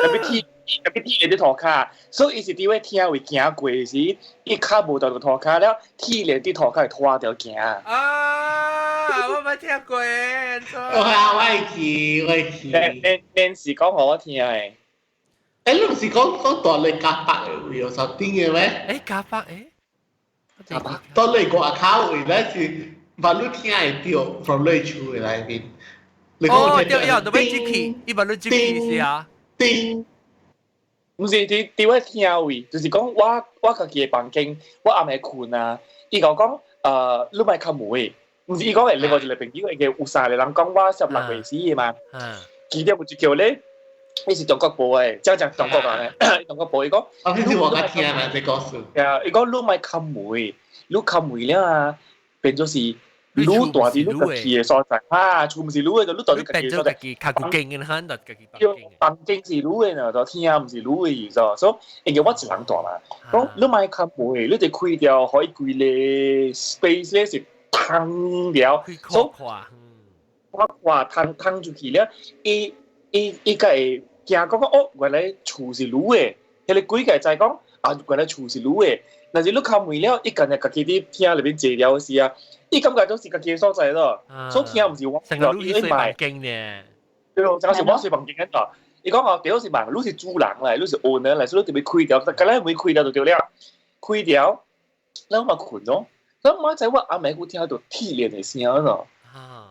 別鐵鏈啲塗骹，所以伊是佇位聽位行過時，伊骹無當到塗骹了，鐵鏈啲塗骹會拖條行。啊，我冇聽過誒，我會去。你是講我聽誒？誒，你唔是講大類加百嘅會有十點嘅咩？誒，加百誒？大類個口會咧是。把你聽會到 from 你厝嘅內面。哦，對呀，都要進去，伊把你進去是啊。叮，唔是佇我聽位，就是講我家己嘅房間，我暗暝困啊，伊甲我講，你莫開門，唔是伊講嘅另外一個朋友，有3個人講我16歲死嘅嘛，記得有一條咧，伊是中國部嘅，即係中國人嘅，中國部伊講，你話我聽啊，你講數。伊講你莫開門，你開門了啊，變咗是。愈大啲愈家己嘅所在，厝毋是愈嘅就愈大啲家己嘅所在。較勁嘅很，就家己房間是愈嘅呢，就天毋是愈嘅意思。所以因為我一人大嘛，講你莫開門，你哋開掉，可以規個 space 咧是通了，所以我通出去了，伊個會驚講哦，原來厝是愈嘅，迄個規個就係講啊，原來厝是愈嘅。但是你開門了，伊間日家己啲廳裏邊坐了時啊。伊感覺都是家己所在咯，所以聽唔是我，成個你睡房間呢？對咯，成個是我睡房間嗰度。伊講哦，屌是忙，你是主人嚟，你是 owner 嚟，所以你特別開掉，但係咧未開掉就對了，開掉，然後咪困咯。所以我仔我阿妹佢聽到鐵鏈嘅聲咯。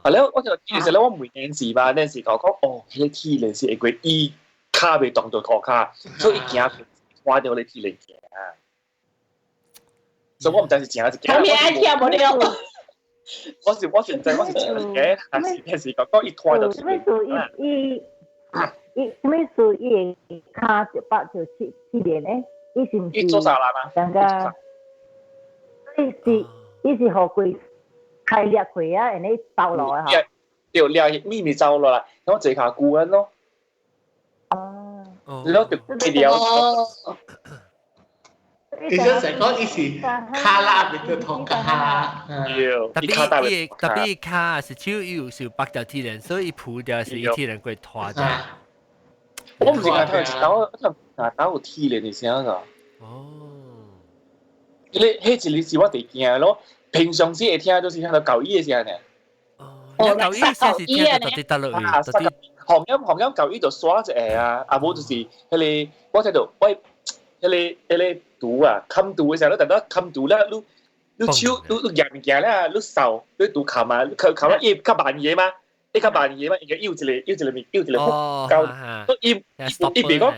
係咧，我就其實咧我每件事嘛，嗰陣時講哦，迄個鐵鏈是會伊卡未當到塗骹，所以驚花掉你鐵鏈嘅。所以我唔知是真還是假。後面愛聽無了。我是真嘅，但是講伊拖到。什麼事伊骹就把就鐵鏈咧？伊是唔是？伊做啥啦嘛？人家，伊是何貴開裂開啊？人哋走落啊？掉裂咪走落啦，我坐下顧問咯。哦。你攞條鐵條。其實成個伊是卡拉邊度同卡，特別卡是手有是白條鐵鏈，所以鋪掉是鐵鏈會拖住。我唔是講聽打有鐵鏈嘅聲㗎。哦，你迄一日是我第驚咯，平常時會聽都是聽到舊衣嘅聲嘅。哦，舊衣聲是聽到特別得落去，特別。紅音舊衣就刷一下啊，啊無就是迄個我睇到喂。迄個圖啊，冚圖嘅時候，你突然冚圖咧，你手你夾物件咧，你手你圖冚啊，你冚咧，伊較慢嘢嘛，伊較慢嘢嘛，伊個有一個木膠，所以伊別講，哦，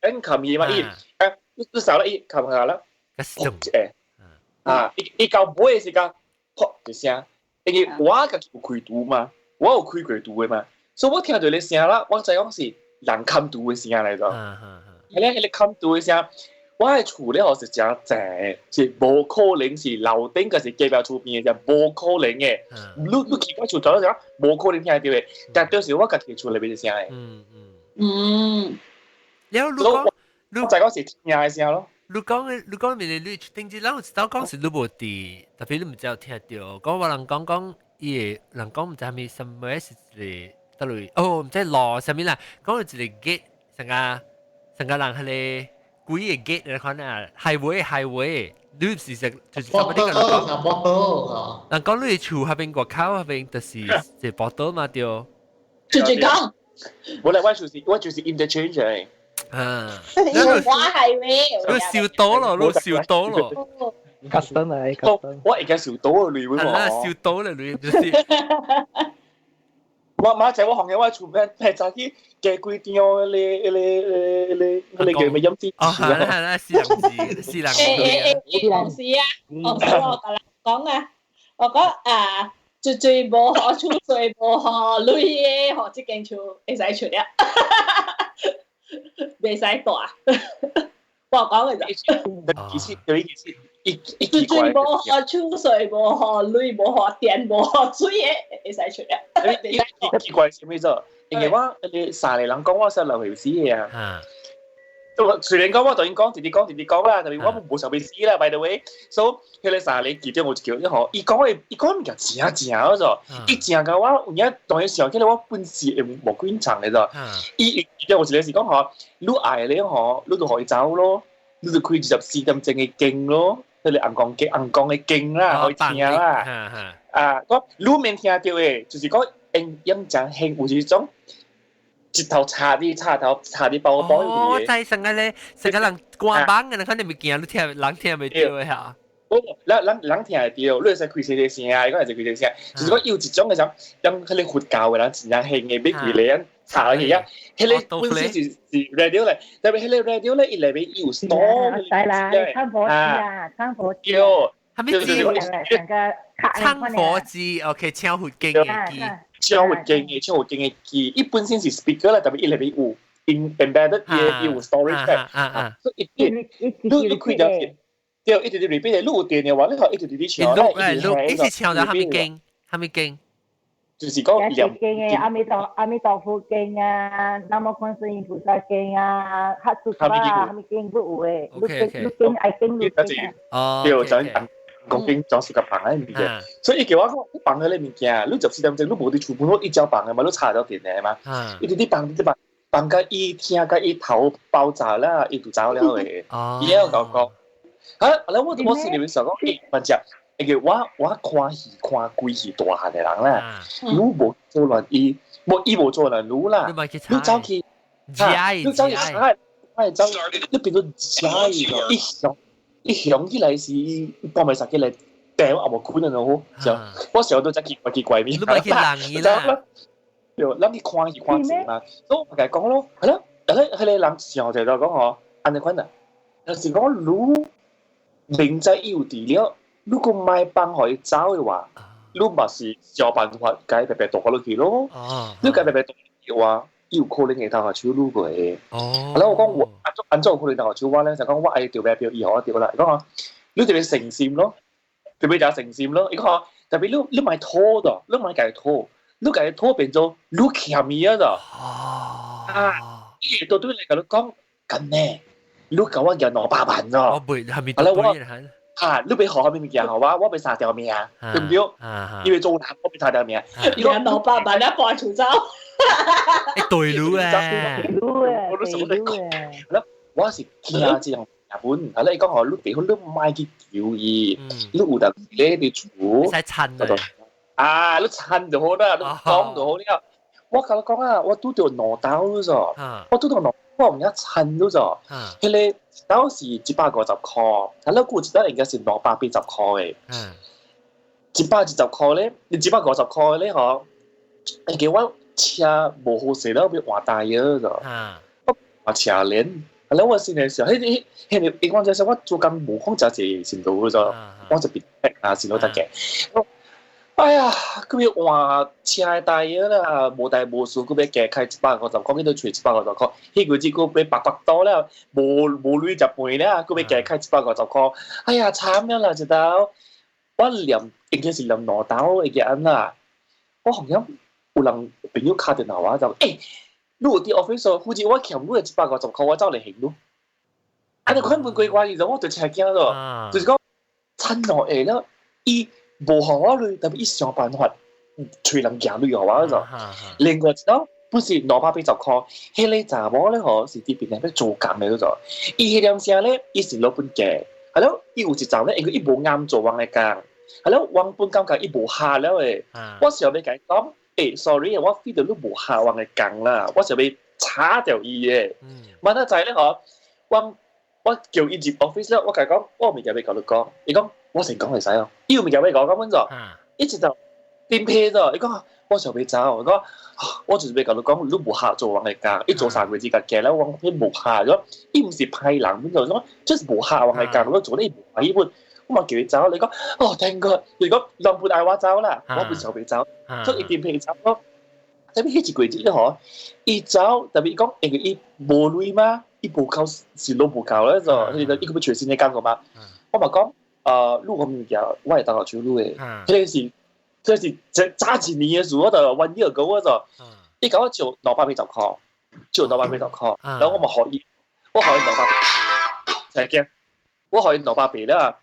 你冚嘢嘛，你手咧，伊冚下啦，伊到尾嘅時間，噗一聲，因為我家己有開圖嘛，我有開過圖嘅嘛，所以我聽到你聲啦，我就講是人冚圖嘅聲嚟咗。係咧，你冚圖嘅聲，我係厝咧，我是真正是無可能是樓頂，個是隔壁厝邊嘅，就無可能嘅。你其他厝做咗無可能聽到嘅，但到時我家己厝裏邊嘅聲嘅。然後你就講是聽嘅聲咯。你講面你定之咱有時講是你無佇，特別你唔知有聽到。講話人講伊個人講唔知係咪什麼是一個得類哦，唔知路上面啦，講係一個 gate 成個人係你鬼嘅 gate 嚟看啊，highway，你事實就是差唔多啲人講。人講你厝下邊個口下邊就是一波多嘛對。就講。我就是 interchange 嚟。你係咩？你笑多咯，你笑多咯。customer，我而家笑多啊，你會喎。係啦，笑多啦，你就是。我馬仔我行嘅我厝邊係就啲嘅規定哦，你叫咩音節？哦，係啦，四兩字。同事啊，我同我講啊，我講最无好出水无好累嘅，吼，即間厝會使出了，未使大。我講嘅就，其實有一件事，最無好出水無好累無好電無好水嘅，會使出了。奇怪係咩啫？因為我三個人講我識流血死嘅啊。雖然講我當然講直接講啦，但係我冇想被死啦。By the way，so 佢哋三個記咗我就叫，伊講物件正嗰種，伊正嘅話，有影當然時候，佢哋我本事冇幾長嘅啫。伊叫我一個時講嗬，你愛咧嗬，你就可以走咯，你就可以24點鐘嘅經咯，佢哋硬講嘅經啦，可以聽啦。我你免聽到嘅，就是講音正興有一種。一頭插啲包包哦，就係成個人關班嘅，可能未見，人聽未到嘅嚇。人聽會到，你會使開細啲聲啊，嗰陣就開細聲。就是講有一種嘅種，因佢哋佛教嘅人真係興嘅，俾佢哋查嘅嘢，佢哋本身是 radio 嚟，但係佢哋 radio 咧，伊裏邊有 store。係啦，參佛機。係咪參佛機 ？OK， 超活經嘅機。超活勁嘅機，伊本身是 speaker 啦，特別伊裏邊有 embedded 嘅，有 storage 嘅，所以你開咗電，對，一直裏邊你錄電嘅話，你可一直啲唱啦，一直唱到係咪經？就是講念經嘅阿彌陀佛經啊，南無觀世音菩薩經啊，哈蘇巴係咪經都有嘅？錄經愛經錄經。哦，對，就係。講經裝飾個棚喺面嘅，所以叫我講棚喺你物件，你14點鐘你無啲厝本，你照棚嘅嘛，你插咗電嘅嘛，伊啲棚甲伊聽甲伊頭爆炸啦，伊就走了嘅。伊有講，我是你們想講，問只，叫我看戲看鬼戲大漢嘅人啦，你無做亂伊無做亂你啦，你走去，你走去踩，你變到踩個。一響起來是半暝起來，掉阿無可能咯，就我時候都真奇怪面。你咪去人伊啦，就咱去看戲看字嘛，所以我甲講咯，係咯，迄個人時候就講吼，安尼款啊，就是講如明知伊有治療，如果賣幫互伊走嘅話，你嘛是想辦法解白白讀落去咯，你解白白讀嘅話。有可能會當下手擼過嘅。哦。我講我按怎有可能當下手我咧，就講我愛調白標以後我調啦。講啊，你特別誠心咯，特別就誠心咯。伊講特別你買拖的，你買家拖，你家拖變做你欠伊啊咋？伊到對你甲你講緊呢，你甲我叫200萬咋？我背係咪對人？你俾學下物件好啊，我俾3條命，對唔對？因為做男我俾3條命。伊講200萬，你搬厝走。對路啊！我都想得講，我是聽這樣日本，係咧講我你地方你買去叫伊，你有得咧你厝，使襯啊！你襯就好啦，你講就好了。我甲你講啊，我拄到攞刀咗咋，我拄到攞，我唔一襯咗咋，佢咧刀是150塊，係咧估一單應該是280塊嘅，110塊咧，你150塊咧嗬，你叫我。車無好勢啦，俾換大嘢咗，我車鏈，係啦，我先嘅時候，迄你講就係我做緊無空就係程度咗，我就別啊，先都得嘅。哎呀，佢要換車大嘢啦，無大無數，佢俾價開150塊，佢都除150塊，迄個只佢俾800多啦，無鐳就賠啦，佢俾價開150塊，哎呀，慘咗啦，就到我連應該是連攞刀嘅人啦，我好像。有人朋友打電話就你有啲 office 好似我欠你150塊，我走嚟還咯。啊，你款本怪怪，就我對車驚咯，就是講趁落嚟啦，伊無互我累，特別伊想辦法催人行累互我就。另外一道本是280塊，迄個查某咧嗬是啲邊咧做工嘅嗰種，伊迄點聲咧，伊是攞本價，係咯，伊有一陣咧，因為伊無啱做王嘅工，係咯，王本感覺伊無下了誒，我時候要甲伊講。sorry 我 feel 到你無下運嘅工啦，我就要叉掉伊嘅。問得滯咧嗬，我叫伊入 office 咧，我甲伊講，我唔係要甲你講，伊講我成講會使哦，伊唔係要講咁樣就，一直就顛屁咗，伊講我就要走，伊講我就是要甲你講，你無下做運嘅工，伊做3個月嘅價咧，我無下咗，伊唔是歹人咁就講，即係無下運嘅工，我做你無下伊本。我咪叫佢走，你講哦，thank God，如果兩半嗌我走啦，我半時候未走，所以一定俾佢走咯。特別迄一季節咧嗬，伊走特別講，因為伊無鐳嘛，伊無夠是攞無夠咧就，伊個要全新嘅感覺嘛。我咪講，錄個物件，我係當學手錄嘅，嗰是早一年嘅事，我就1 year ago 就，伊講我就280塊，就280塊，然後我咪學伊，我學伊280，就係驚，我學伊280啦。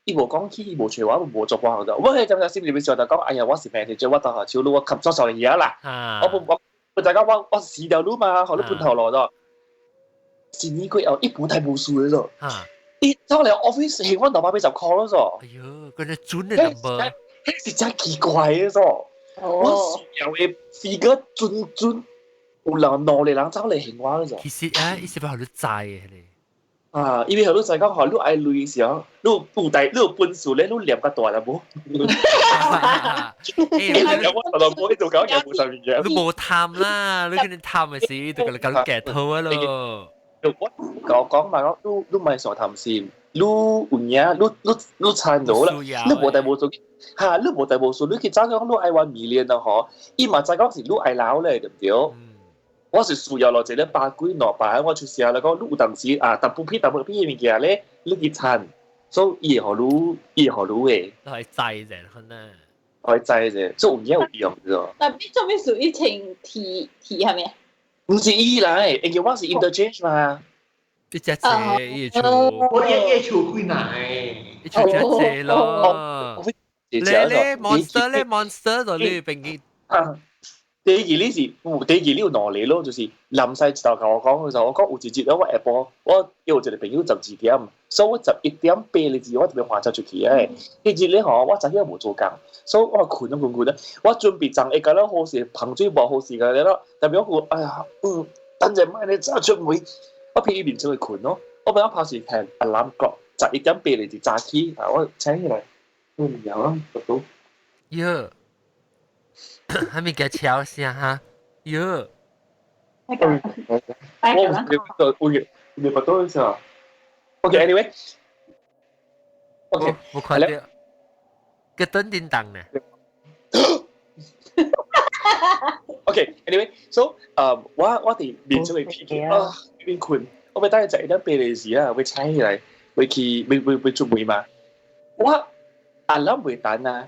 伊無講起，伊無找我，無做幫行就。我係咁心裏邊想就講，哎呀，我是命條，我當下超路，我及咗上嚟而家啦。我大家我死掉路嘛，學你半頭落咗。是呢個一半係冇數嘅咗。伊走嚟 office 係我280塊咯咗。哎呦，嗰隻準嘅 number，係是真奇怪嘅咗。我有嘅是個準，有人攞嚟人走嚟行我咗。其實啊，伊是咪學你債嘅你？因為好多時講學你愛累嘅時候，你有本事咧，你念較大啦冇。我做搞嘢冇上面嘅。你冇貪啦，你嗰啲貪嘅事，就咁夾套啊咯。我講埋講，你唔係傻貪先，你有嘢，你撐到啦，你冇大冇數，嚇你冇大冇數，你其實講你愛1 million 啊嗬，伊嘛再講是你愛撈咧，對唔對？我是輸入落這咧百幾200，我出時候嚟講，你有當時啊，特別嘅物件咧，你去撐，所以伊係好嘅。都係制啫，可能。係制啫，所以有用啫。但係做咩屬於情題係咪？唔是伊嚟，因為我是 interchange 嘛。一隻字一出，我一出幾難？一出隻字咯。你 monster 就呢邊嘅。第二你要攞嚟咯，就是臨細就同我講嘅時候，我講有一節我下晡，我有一個朋友12點，所以我11點8嘅時候我特別換走出去嘅。第二咧嗬，我昨天冇做工，所以我困，我準備撞一個咧好事，碰水冇好事嘅咧咯。特別我哎呀，等陣買你走出門，我偏邊出去困咯。我本來拍時聽alarm clock 11點8嚟就炸起，我請起來，有啊，得到。喲。還沒給敲聲哈，喲！我唔不到意思啊。OK，anyway，我看到，個燈叮當呢。OK，anyway，so 我哋面出去片啊，邊困，我咪等陣11點8嘅時啊，會請起來，會出門嘛。我alarm會等啊。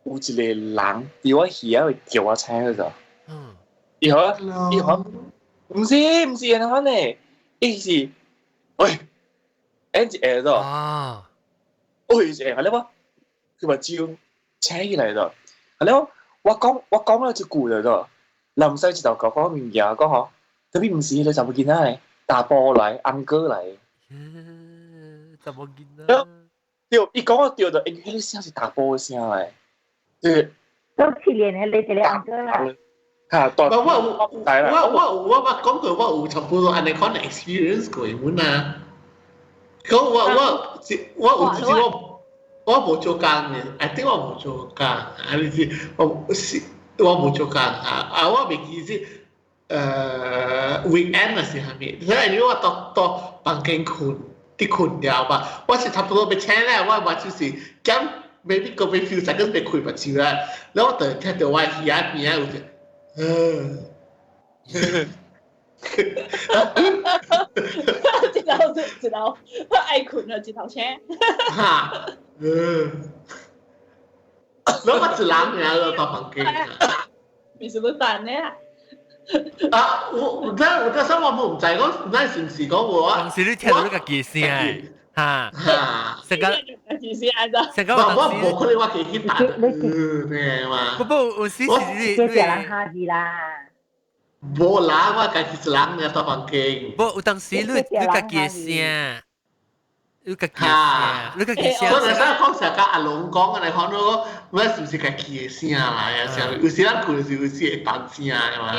有一個人伫我耳仔叫我請嘅就，以後唔是人款呢，伊是喂，N 一下咗，喂一下，係咧喎，佢話招請起嚟咗，係咧喎，我講咗一句嚟咗，臨細一頭講物件講嗬，特別唔是你就冇見啦，大波嚟，安哥嚟，就冇見啦，對，伊講我對就，迄個聲是大波嘅聲嚟。都7年係你哋兩個啦。嚇，我講句我有差不多安尼款 experience 過嘅啊。講我有時我冇做工嘅 ，I think 我冇做工，係咪先？我冇做工啊！我未記是weekend 嘅時候咪，所以如果我到房間困了吧，我是差不多要請咧，我就是咁。maybe 個 few seconds 被開目睭啦，然後我突然聽到我耳仔邊啊，一頭愛困啊，一頭車。嚇，然後我一人然後到房間。你是不是煩呢？啊，我真心我冇唔制講，唔知是唔是講我。當時你聽到呢個叫聲。嚇！成個我冇可能話幾大咩嘛？不有時你人下字啦。冇啦，我家己一人喺度房間。不有當時你個叫聲，你個叫聲，你個叫聲。我就想講成個阿龍講嘅嚟講到，我是唔是個叫聲嚟啊？有時咱困時有時會彈聲啊嘛。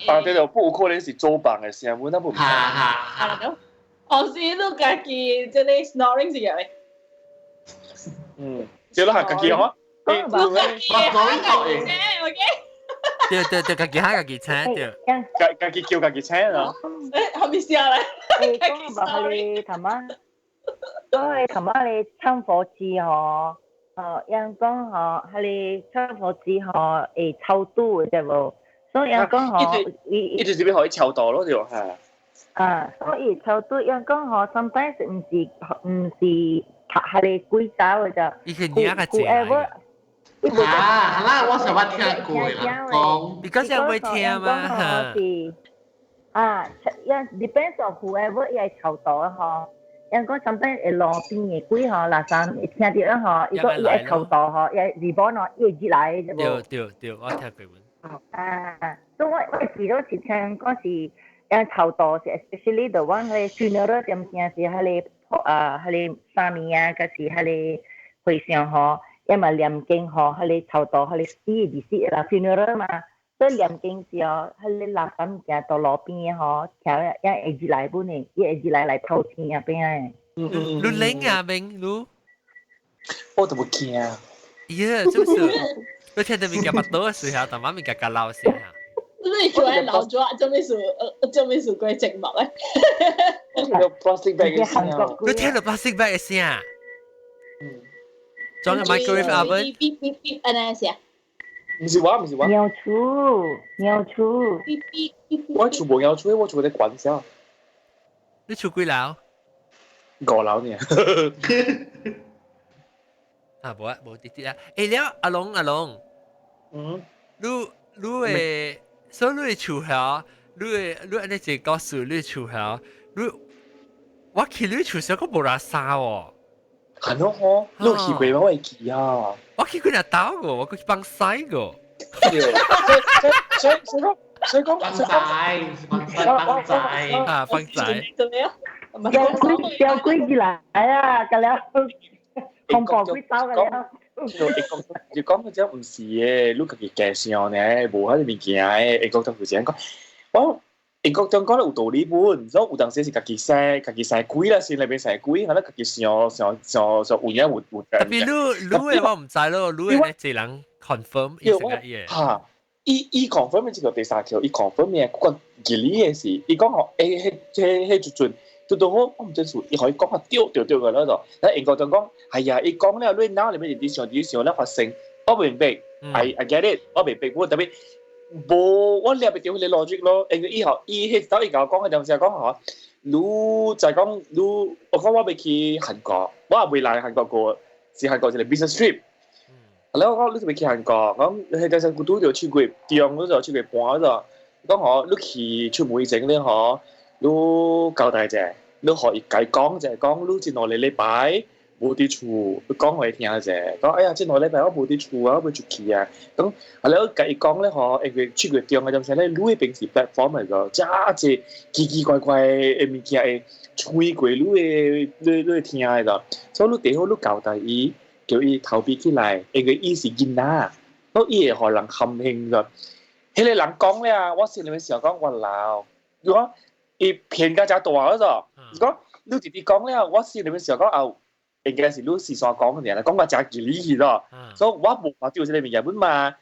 但係就不有可能是做房嘅聲，我那冇。嚇。我是都家己即係 snoring 是嘅。就係家己嗬。對，家己家己請對。家己叫家己請啊。後面試下嚟。講話係頭晚所以琴晚你餐火字吼，人講吼，係你餐火字吼會臭肚嘅啫喎，所以人講吼，呢段字邊可以臭到咯，就係。所以臭肚人講吼 ，sometimes 唔是係你鬼走嘅啫。伊係你個字嚟。啦，我成日聽過啦，講。你嗰陣會聽嘛？depends on whoever 伊係臭肚吼。人講上邊路邊嘅鬼嗬，嗱上聽到咧嗬，如果伊係臭肚嗬，伊係日本嗬，伊係日來嘅啫喎。對，我聽過喎。所以我時都是聽嗰時，人臭肚是 especially the one 係 funeral 點先是係三年啊，嗰時係會上嗬，因為念經嗬，係臭肚係死嘅啦 funeral 嘛。所以念經時候，喺你垃圾嘅到路邊嘅嗬，條一係日來本嘅，一係日來嚟偷錢入邊嘅。你領啊明你？我都冇見啊。耶，真是！你聽到咪夾不到嘅時候，但媽咪夾夾鬧聲啊！你做係鬧咗啊？做咩事鬼寂寞咧？聽到 plastic bag 嘅聲，你聽到 plastic bag 嘅聲啊？裝個 microwave oven。嗶安那聲。唔是話。尿出。我全部尿出，我全部在關聲。你住幾樓？5樓呢。冇啲啲啊！了阿龍。你誒，所以你住下，你安尼只告訴你住下，我見你住上個冇拉沙喎。係咯呵，你去過嗎？我係去啊。我去過那島個，我去幫曬個。所以講幫曬。幫曬。做咩啊？有鬼子來啊！咁樣恐怖鬼走嘅了。你講嗰隻唔是嘅，你家己介紹呢，無喺裏面件嘅，英國政府先講，我英國政講得有道理本，所以有當時是家己使鬼啦，先裏邊使鬼，我咧家己想有嘢活。特別你嘅我唔知咯，你嘅咧一人 confirm 伊成個嘢。嚇，伊 confirm 呢個第三條，伊 confirm 咩？嗰個吉利嘅事，伊講學迄就準。到好，我唔知數，伊可以講下丟嘅嗰度。但英國就講係啊，伊講咧，你腦裏面啲想咧發生，我明白 ，I get it， 我明白，我特別冇我了解到佢 logic 咯。因為以後迄時伊甲我講嘅陣時講嚇，你就講你，我講我未去韓國，我也未來韓國過，是韓國一個 business trip。然後我講你未去韓國，講迄陣時我都有去過，地方都有去過半咗。講嗬，你去出門整咧嗬。你交代者，你可以講就係講，你前兩個禮拜冇啲厝，你講我聽者，講哎呀，前兩個禮拜我冇啲厝啊，我要出去啊。咁係啦，計講咧，嗬，因為出國地方嘅陣時咧，你係平時 platform 嚟個，真係奇奇怪怪嘅物件嘅，吹過你會聽喺度，所以你最好你交代伊，叫伊逃避起來，因為伊是囡仔，所以伊會可能陷興個。迄個人講咧啊，我心裏面時候講我鬧，如果伊偏家只大嗰度，如果你直接講咧，我心裏面時候講啊，應該是你時所講嘅嘢啦，講個真吉利去咯，所以我冇話掉喺裏面日本嘛。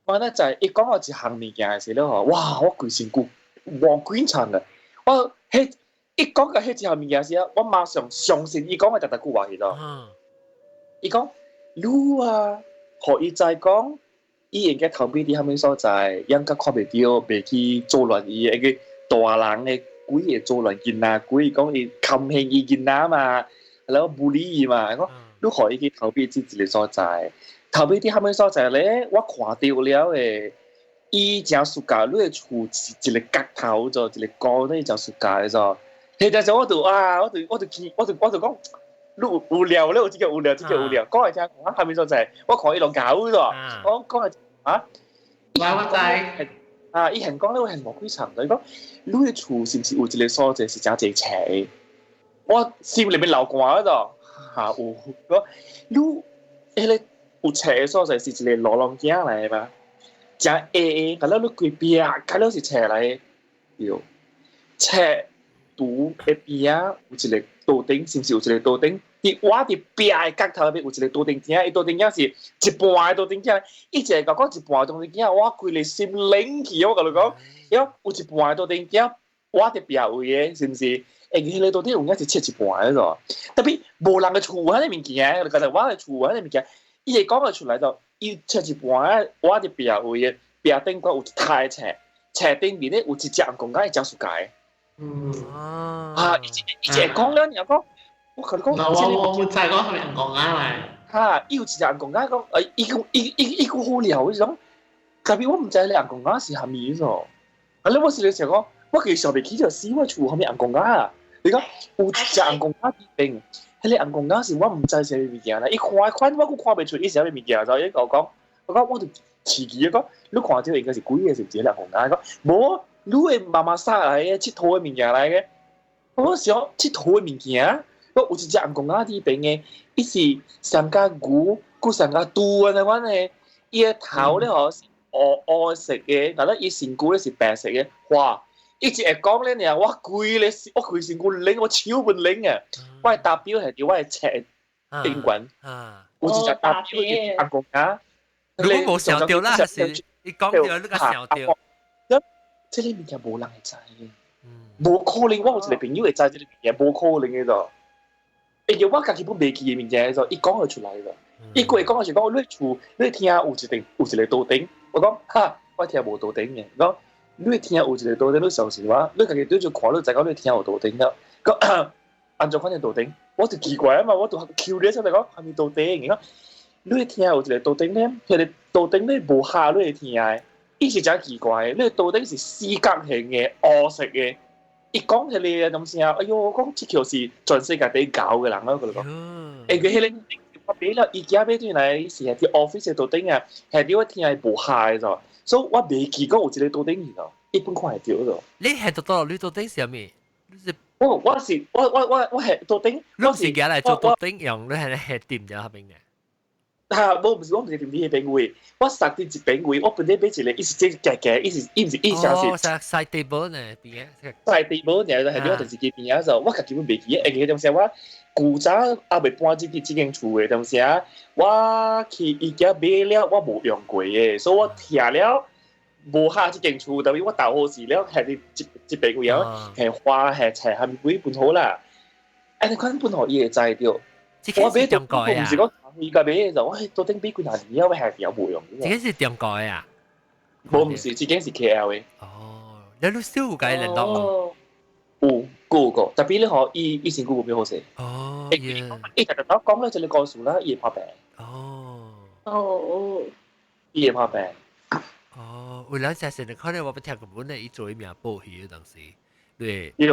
我咧就係一講我一行物件嘅時咧，哇！我規身骨黃滾長嘅，我迄一講嘅迄一行物件時，我馬上相信伊講嘅就句話去咯。伊講你啊，何以再講？伊應該頭邊啲後面所在，應該看袂到，袂去做亂伊嘅。大人嘅鬼嘢做亂囡仔，鬼講伊冚興伊囡仔嘛，然後bully伊嘛，講你可以去頭邊之一個所在，頭邊啲後尾所在咧，我看到了誒，伊真暑假，你嘅厝一個角頭咗，一個高咧真暑假嘅咗，其實就我就講，你無聊咧，我真係無聊，講嚟聽，我後面所在，我看伊落狗咗，我講嚟啊，我知。伊係講咧，我係冇幾長嘅。講你嘅厝是唔是有一個所在是真濟斜？我心裏面流汗嗰度嚇有。講你迄個有斜嘅所在是一個路廊鏡嚟嘛？真矮，咁你規邊，咁你是斜嚟，對。斜度嘅邊有一個刀頂，是唔是有一個刀頂？我哋邊嘅角頭入邊有一個刀頂鏡，伊刀頂鏡是一半嘅刀頂鏡，伊就係講一半嘅刀頂鏡，我規個心冷去，我甲你講，有一半嘅刀頂鏡，我哋邊位嘅，是唔是？迄个到底有影是切一半迄种，特别无人嘅厝迄个物件，就係我嘅厝迄個物件，伊會講得出來就，伊切一半，我哋壁位嘅壁頂嗰有一台斜頂面咧有一隻紅公雞將樹解。伊會講了，然後講，我同你講，我冇猜講係咪紅公雞嚟？嚇，伊有一隻紅公雞講，伊個好料嗰種，特別我唔知你紅公雞是蝦米咗，你我時你成日講。我其實想袂起就死我厝後面紅公鴨啊！你講有一隻紅公鴨邊，迄個紅公鴨是我唔知是咩物件啦。伊看我佫看袂出伊是啥物物件，就伊講我就刺激講，你看到應該是鬼嘅，是唔是紅公鴨？講無，你係媽媽殺來嘅，佚佗嘅物件來嘅。我想佚佗嘅物件，我有一隻紅公鴨啲邊嘅，伊是上加牛，佫上加豬安尼款嘅，伊個頭咧吼是黑色嘅，但係伊身軀咧是白色嘅，哇！伊一會講咧，我規身軀冷，我超半冷啊！我係達標係啲，我係赤賓館，有一隻達標嘅紅公鴨。你冇想到啦，還是你講到你個想到？即係物件無人會知嘅，無可能。我有一個朋友會知即個物件，無可能嘅就。因為我家己本未記嘅物件就，伊講得出來就。伊過會講嘅是講，你厝你聽有一個桌頂，我講哈，我聽無桌頂嘅，講。你聽有一個桌頂，你上時話，你家己對住看，你就講你聽有桌頂啦。咁按照款嘅桌頂，我就奇怪啊嘛，我就 Q 你出嚟講係咪桌頂？講你聽有一個桌頂咧，佢哋桌頂咧無下你聽嘅，伊是真奇怪嘅。你桌頂是四角形嘅、黑色嘅。伊講起嚟咁先啊，哎呦，我講這條是全世界第搞嘅人啊，佢哋講。誒，佢迄個我俾了，伊家俾轉來是係啲 office 嘅桌頂啊，係啲我聽係無下嘅咋。所以我未記過有一個桌頂嘅咯，一般看係到咯。你係到你桌頂是咩？我係桌頂，我是而嚟做桌頂用，你係掂咗下邊嘅。我唔是掂啲邊位，我實啲一邊位，我本身俾一個，伊是即夾，伊唔是伊上是。哦，side table 呢邊嘅。side table 呢係啲電視機邊啊，就我家己本未記，誒嗰陣時我古早阿未搬這間厝嘅東西啊，我去伊家買了，我冇用過嘅，所以我聽了無下這間厝，特別我豆好時了，係啲一邊位啊，係花係菜係咪幾本好啦？誒，你看本好伊會知到。我買中國啊！唔是講伊家買就我到頂俾幾廿年，我係有冇用。這間是中國啊？冇唔是，這間是 KL 嘅。哦，你都少有解聯絡嗎？有，特別你學以前嗰個表好食。哦，伊特特講咧就你告訴啦，伊會拍病。哦，伊會拍病。哦，有兩隻成日可能我不聽過本嚟，伊做啲名報戲嘅東西，對，你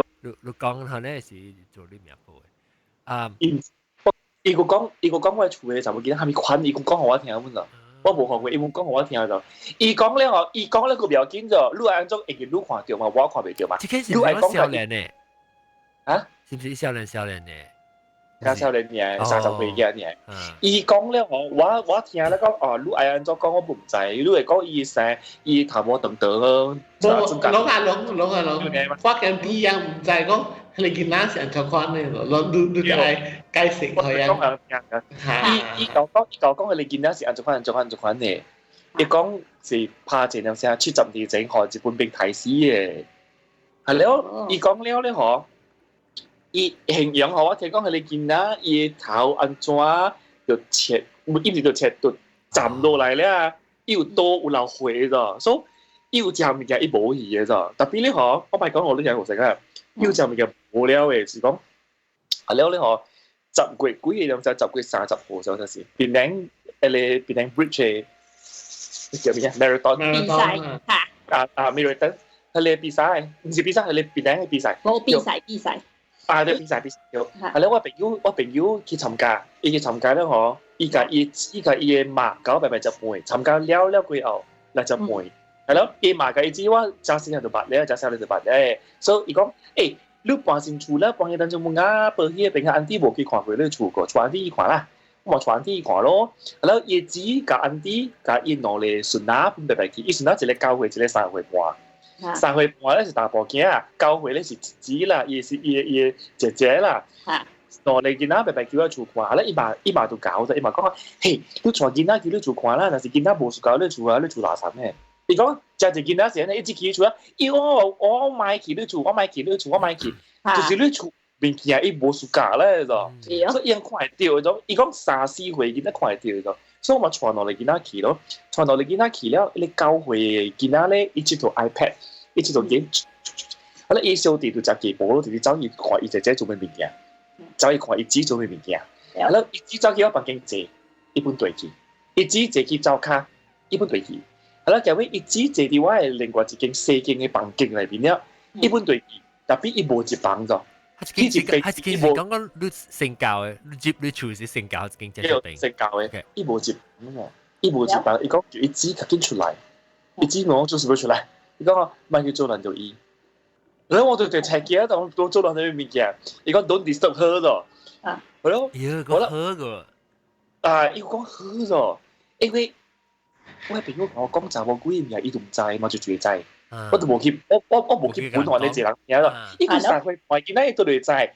講下咧是做啲名報嘅。啊，伊個講我厝嘅就會見到下面款，伊個講我聽咁就，我冇學過，伊個講我聽就，伊講咧個表見就，你按種會見你看到嘛，我看袂到嘛。這個是唔係少年呢？啊？是唔是少年呢？少年嘅30歲嘅嘅，伊講咧我聽咧講哦，你按種講我唔知，你會講伊生伊頭毛長長咯。攞啊，我見啲人唔知講。你見哪時人就講呢個，你就係解釋佢啊。伊講佢你見哪時人就講嘅，伊講是拍前兩聲出10年整學日本兵睇死嘅，係了。伊講了咧嗬，伊形容我聽講佢你見哪伊頭安怎就切，一直就切就站落嚟咧，又多有流血咗，所以有隻物件伊冇去嘅咋。特別咧嗬，我咪講我呢樣好食啊。有隻物件無聊嘅是講，啊了咧嗬，10月幾個兩隻10月30號就係檳城誒檳城 bridge 叫咩啊 marathon 比賽嚇marathon 係你比賽，唔是比賽係你檳城嘅比賽。冇比賽。啊對比賽有，係咧我朋友去參加，伊去參加咧嗬，伊個嘅馬狗白就陪參加了過後，嗱就陪。係咯，伊馬嘅意思我揸先喺度白咧，揸先喺度白咧，所以伊講，誒，你搬先厝啦，搬嘢等陣冇啱，報起邊個安迪冇去看過你厝個，傳啲看啦，我咪傳啲看咯。係咯，葉子甲安迪甲伊攞嚟順拿半白去，伊順拿一個9歲，一個3歲半，3歲半咧是大寶囝啊，9歲咧是侄子啦，伊是伊姐姐啦。攞嚟見仔白叫佢厝看，咧伊媽都搞啫，伊媽講，嘿，你傳見仔叫你厝看啦，但是見仔冇厝搞你厝啊，你厝垃圾咩？伊講就係見到時咧，一支起厝啊，我買起你厝，我買起，就是你厝物件伊无暑假咧，就所以伊看会到迄种，伊讲3、4岁囡仔看会到迄种，所以我嘛传落嚟囡仔去咯，传落嚟囡仔去了，你9岁囡仔咧，伊即套 iPad， 伊即套game，啊咧伊小弟就食鸡煲咯，直接走去看伊姐姐做咩物件，走去看伊姊做咩物件，啊咧伊姊走去我房间坐，伊本对去，伊姊坐去灶骹，伊本对去，啊咧后尾伊姊坐伫我诶另外一间细间诶房间内面了，伊本对去，特别伊无一房咗。係一件是講講你性教嘅，你接你處是性教一件正病。性教嘅，伊無接咁啊，伊無接辦，伊講叫伊姊趕緊出來，伊姊我做什麼出來？伊講咪叫做人就伊，然後我就對赤腳當做人哋物件，伊講 don't disturb her 咗，係咯，講 her 個，伊講 her 咗，因為我朋友同我講查某鬼嘢，伊都唔知嘛，就最知。我都冇去，我冇去本行你一人聽咯。伊講3歲，我見咧都嚟知。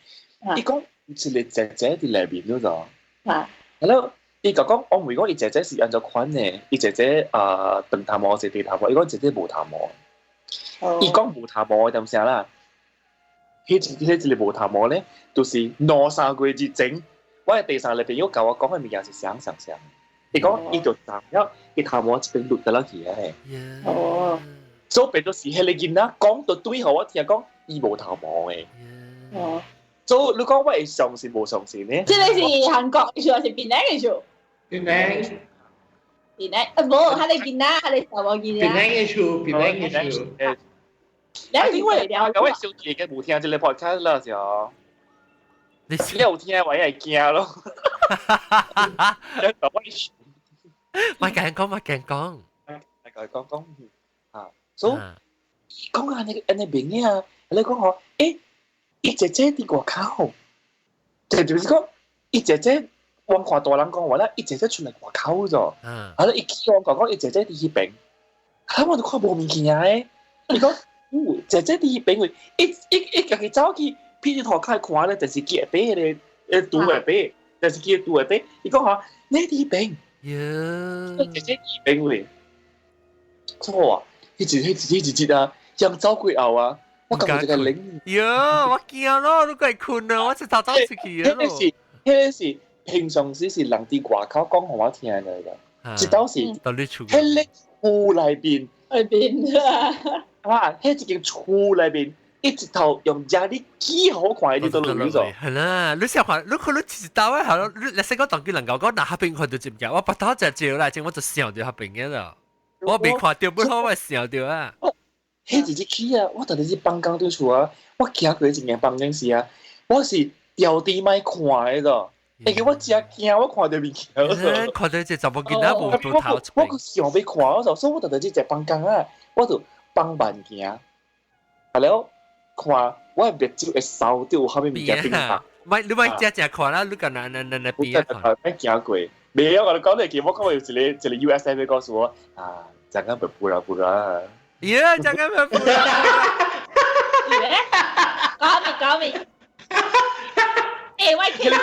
伊講是你姐姐喺裏邊嗰度。係咯，伊就講我唔會講伊姐姐是按照款嘅，伊姐姐長頭毛是短頭毛，伊講姐姐無頭毛。伊講無頭毛點寫啦？迄一個無頭毛咧，就是2-3個月之前，我喺地上裏邊有教我講嘅物件是相。伊講伊就長咗，伊頭毛一邊攆得落去嘅。哦。所以變咗是迄個囡仔講到對，我聽講伊無頭毛嘅。哦。所以你講我會相信無相信呢？即係是韓國嘅還是檳城嘅樹？檳城，冇，係你囡仔，係你頭毛囡仔。檳城嘅樹。因為我小弟嘅冇聽這個 podcast 啦，就你有聽我係驚咯。咪講。所以講下你明嘅啊，你講我伊姐姐喺外口，就是講伊姐姐，我看大人講話啦，伊姐姐出嚟外口咗，啊咧伊叫我講伊姐姐喺迄邊，啊我就看無物件誒，伊講姐姐喺迄邊，伊家己走去偏頭開看咧，就是見邊咧，拄下邊，就是見拄下邊，伊講嚇你喺迄邊，姐姐喺邊喂，錯啊！迄一啊，ยัง走過後啊，我感覺個靈。呀，我驚咯，你過困啊，我直頭走出去啊。迄是平常時是人哋外口講互我聽嚟㗎，直到是迄個厝內邊啊，迄一間厝內邊，一直頭用遮啲幾好看啲都嚟咗。係啦，你成日看，你看你知道啊，係咯，你識講當佢能夠講嗱，下邊看到接唔接？我不打就照啦，正我就想到下邊嘅啦。我未看到，不好我想到啊！迄一日起啊，我當日去放工對厝啊，我行過一間房間時啊，我是掉地賣看嘅咯，因為我真驚，我看到物件。看到只查某囡仔無到頭出邊。我想要看嗰所以我當日去食放工啊，我就放慢行，係咯，看我嘅目睭會掃到後面物件邊拍。你咪只看啦，你個那邊看。我行過。沒有，我講你見我講有一個 USM 嘅告訴我啊，陣間不啦。呀，陣間不啦。講咪。喂，其實講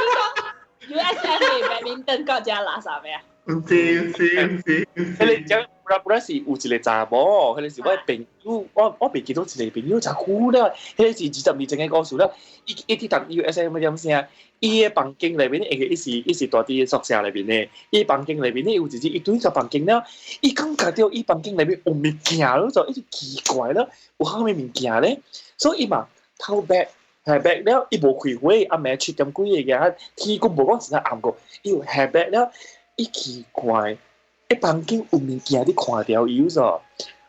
USM 係badminton國家拿啥咩啊？唔知。佢哋不啦是有一個查某，佢哋是我朋友，我未見到一個朋友就好啦。佢哋是22正嘅告訴啦，伊啲讀 USM 點先？伊嘅房間裏邊，伊是大啲宿舍裏邊咧，伊房間裏邊咧有一堆個房間啦，伊感覺到伊房間裏邊有物件咯，就一直奇怪啦，有蝦米物件咧，所以伊嘛偷白了，伊無開會，阿妹出咁幾嘢，天公無講真係暗過，伊有下白了，伊奇怪，伊房間有物件你看到伊咗，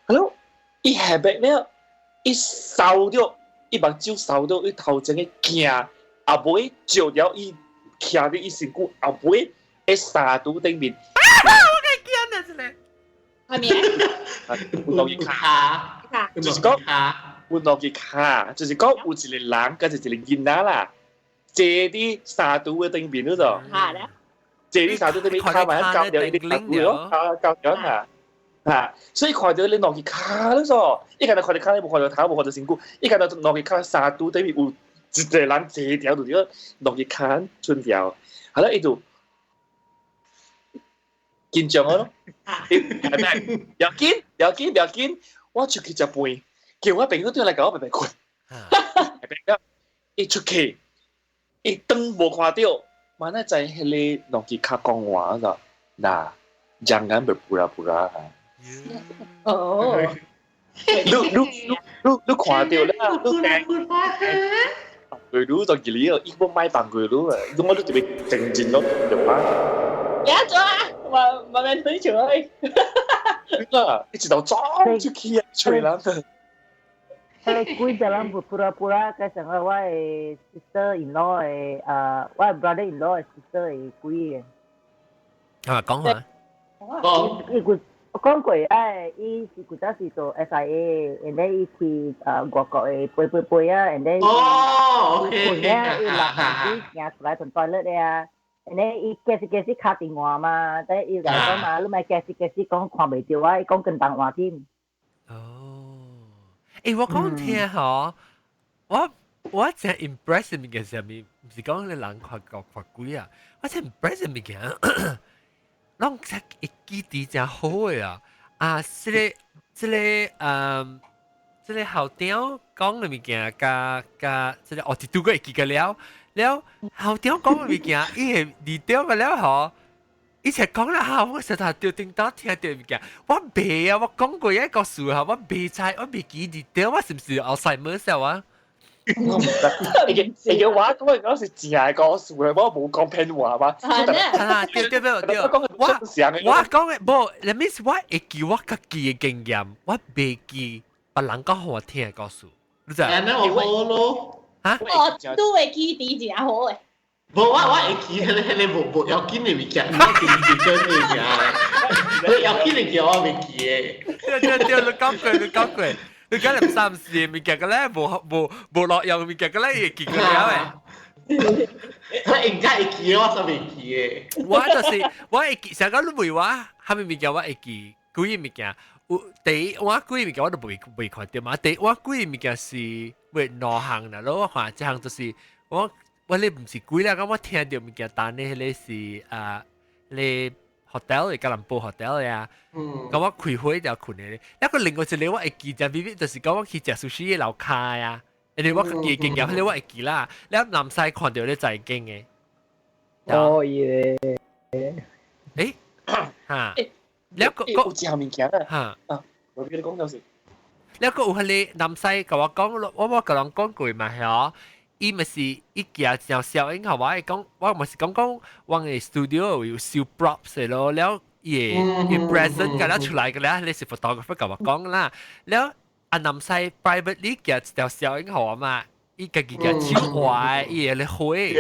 係咯，伊下白了，伊掃到，伊目睭掃到伊頭前嘅鏡。阿妹照了伊徛喺伊身軀，阿妹喺沙土頂面。我嘅驚啊！真係。係咩？換落去卡，就是講換落去卡，就是講有一個人，跟住一個囡仔啦，坐啲沙土嘅頂面嗰度。係咧。坐啲沙土頂面，卡埋一交掉啲沙土咯，交咗啊！啊，所以看到你落去卡咯咗，一看到看到卡，你冇看到頭，冇看到身軀，一看到落去卡沙土頂面有。一個人坐條就咗落去看春條，係啦，伊就緊張咯。係咪？要緊，我出去食飯，叫我朋友對嚟講，我白困。一出去，一灯无看到，嘛那在迄个弄去卡讲话个，嗱，jangan berpura-pura。哦，你看到啦，佢都就幾年，一個買辦佢都啊，我都特別靜靜咯，對吧？有咗啊，慢慢推出去。啊，一直到走出去啊，吹啦。Kalau kui dalam berpura-pura kasi nga wa sister in law wa brother in law sister kui講下，講過伊是古早時做 SIA，and then 伊去外國背啊，and then 伊咧伊落去行出來同 toilet 啊，and then 伊幾時卡電話嘛，但係伊就講嘛，你咪幾時講看未到啊，伊講跟電話添。誒，我講聽嗬，我真 impress 物件上面，唔是講你人看鬼啊，我真 impress 物件，攏只會記啲真好嘅啊！啊，即個校長講嘅物件，加即個我哋都個會記個了，校長講嘅物件，伊係離掉個了嗬。以前講啦嚇，我實在掉叮當聽到物件，我未啊，我講過一個數嚇，我未猜，我未記住掉，我是唔是後世冇時候啊？我唔得，你嘅話嗰時淨係講數嘅，我冇講偏話嘛。係啊，對，我講嘅冇，你咪我會記我家己嘅經驗，我未記別人講我聽嘅個數，你知啊？那我好咯。嚇？我都會記啲真好嘅。我會記迄個無要緊嘅物件，我記住真嘅物件，要緊嘅我未記嘅。對，你講過，你講你三時物件嘅咧，無落用物件嘅咧，會記過了誒。我應該會記，我都未記嘅。我就是我會記，成個你問我，係咪物件我會記？幾樣物件？第一，我幾樣物件我都未看到嘛。第一，我幾樣物件是為兩項啦，咯，我看一項就是我你唔是貴啦，咁我聽到物件，但係你是你 hotel 嘅吉隆坡 hotel 呀，咁我開會就困嘅。一個另外一個我會記就 B B 就是講我去食 sushi 嘅樓卡呀，人哋我記經驗，你我會記啦。你喺南西看到你就係驚嘅。哦耶！誒嚇，你一個有隻物件嚇我俾你講就是，你一個有喺你南西同我講，我個人講過嘛係哦。伊咪是一件就小英，我係講，我咪是講我嘅 studio 有燒 props 嘅咯，แล้ว伊 present 嘅啦出來嘅啦，你是 photographer 同我講啦，แล้วอันนำใส่ privately 嘅就小英號嘛，伊家己嘅超壞，伊嘅咧灰，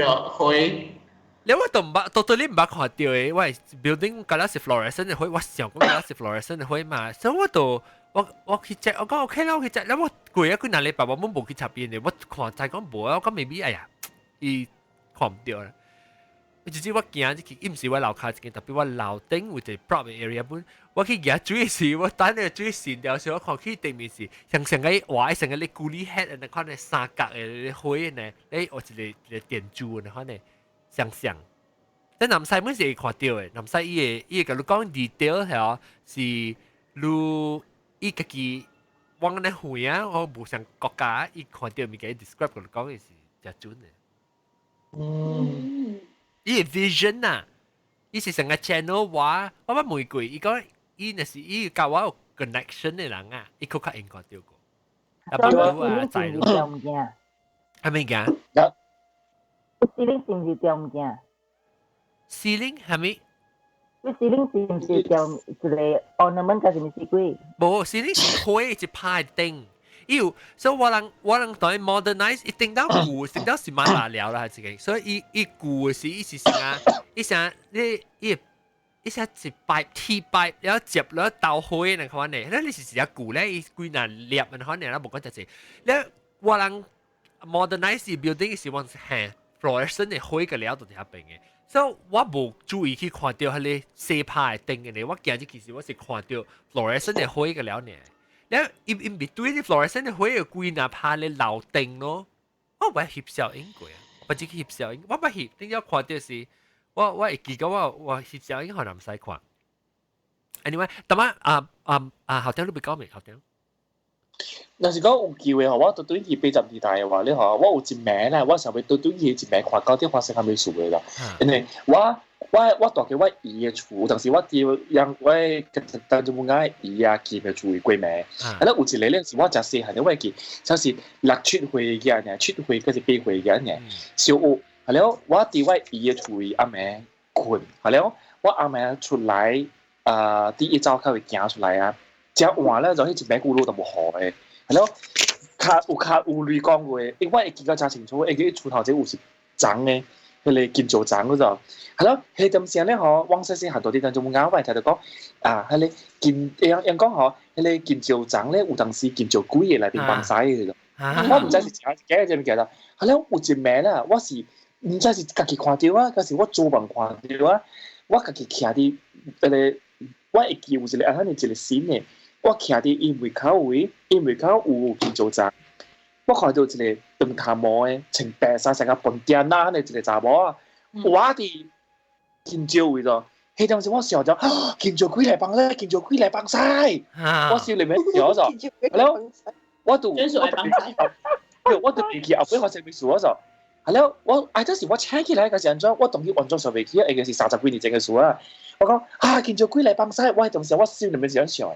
แล้ว我都唔捌，到你唔捌看到嘅，我係 building 嘅啦是 fluorescent 嘅灰，我想講嘅啦是 fluorescent 嘅灰嘛，所以我都。我去食，我講 OK 啦，我去食，แล้ว我過一個哪禮拜我冇去插邊嘅，我看就講冇啊，我講未必，哎呀，伊看唔到啦。就是我行即係唔是我樓下一間，特別我樓頂有一個 prop 嘅 area 本，我去行水時，我等你水線掉時，我看去對面是像成個畫，成個你咕哩 head 嘅看你三角嘅灰呢，誒我一個電柱嘅看你像。但南西本是會看到嘅，南西伊個你講 detail 係哦，是如伊家己往那會啊，我無像國家，伊看到物件 describe 佢講嘅是真準嘅。伊 vision 啊，伊是成個 channel 話，我捌問過，伊講伊若是伊甲我有 connection 嘅人啊，伊較應看到過。特別我啊，在咯。係咪㗎？ceiling 是唔是掉物件 ？ceiling 係咪？你 ceiling 是唔是掉一個 ornament 還是唔是鬼？冇 ceiling 是灰一派頂。所以我人對 modernize 一定到舊，一定到是蠻難聊啦，自己。所以伊舊嘅是伊是啥啊？伊啥伊啥一擺 T 擺，然後接了倒灰那款嘅，你是只舊咧，伊幾難捏那款嘅啦，冇講就係。你我人 modernize building 是往行 fluorescent 嘅灰嘅料度底下邊嘅。所以我冇注意去看到迄個細派嘅燈嘅咧，我今日其實我是看到 fluorescent 嘅灰嘅了呢。然後in between 啲 fluorescent 嘅灰有幾哪派咧樓燈咯，我翕小影過啊，或者翕小影，我翕，點解看到是我會記得我翕小影可能唔使看。anyway，但係校長你未講未校長？若是講有機會吼，我對伊80年代嘅話，你吼，我有一名啦，我想要對伊一名看到底發生啥物事嘅啦。因為我大概我姨嘅厝，當時我啲讓我當做我姨啊見嘅厝過名。啊，咧有一個咧是我真細漢，我記，就是6、7歲嘅呢，7歲嗰是8歲嘅呢，小學。係了，我喺我姨嘅厝阿妹困，係了，我阿妹出來，第一早佢會行出來啊，食完咧就迄一名咕嚕都無好嘅。係咯，有類講過，因為我會記得真清楚，會記厝頭前有是長嘅，迄個金蕉長嗰種。係咯，迄陣時咧吼，往細細行到啲當中，我睇到講啊，迄個人講吼，迄個金蕉長咧有當時金蕉鬼嘅來邊幫曬嘅。我唔知是真係假嘅，唔記得。係咯，有一名啦，我是唔知是家己看到啊，還是我做夢看到啊，我家己徛伫迄個，我會記有一個安尼一個線嘅。我徛伫伊門口位，伊門口有金蕉장我看到一個長頭毛誒，穿白衫成個笨癲仔安尼一個查某啊，我伫金蕉位度，迄陣時我想着，金蕉鬼來幫咧，金蕉鬼來幫曬，我心裡面想咗，係咯，我都未記後尾發生咩事咗，係咯，當時我請起來嘅時陣，我當時完全想未起，應該是30幾年前嘅事啊，我講金蕉鬼來幫曬，我迄陣時我心裡面這樣想誒。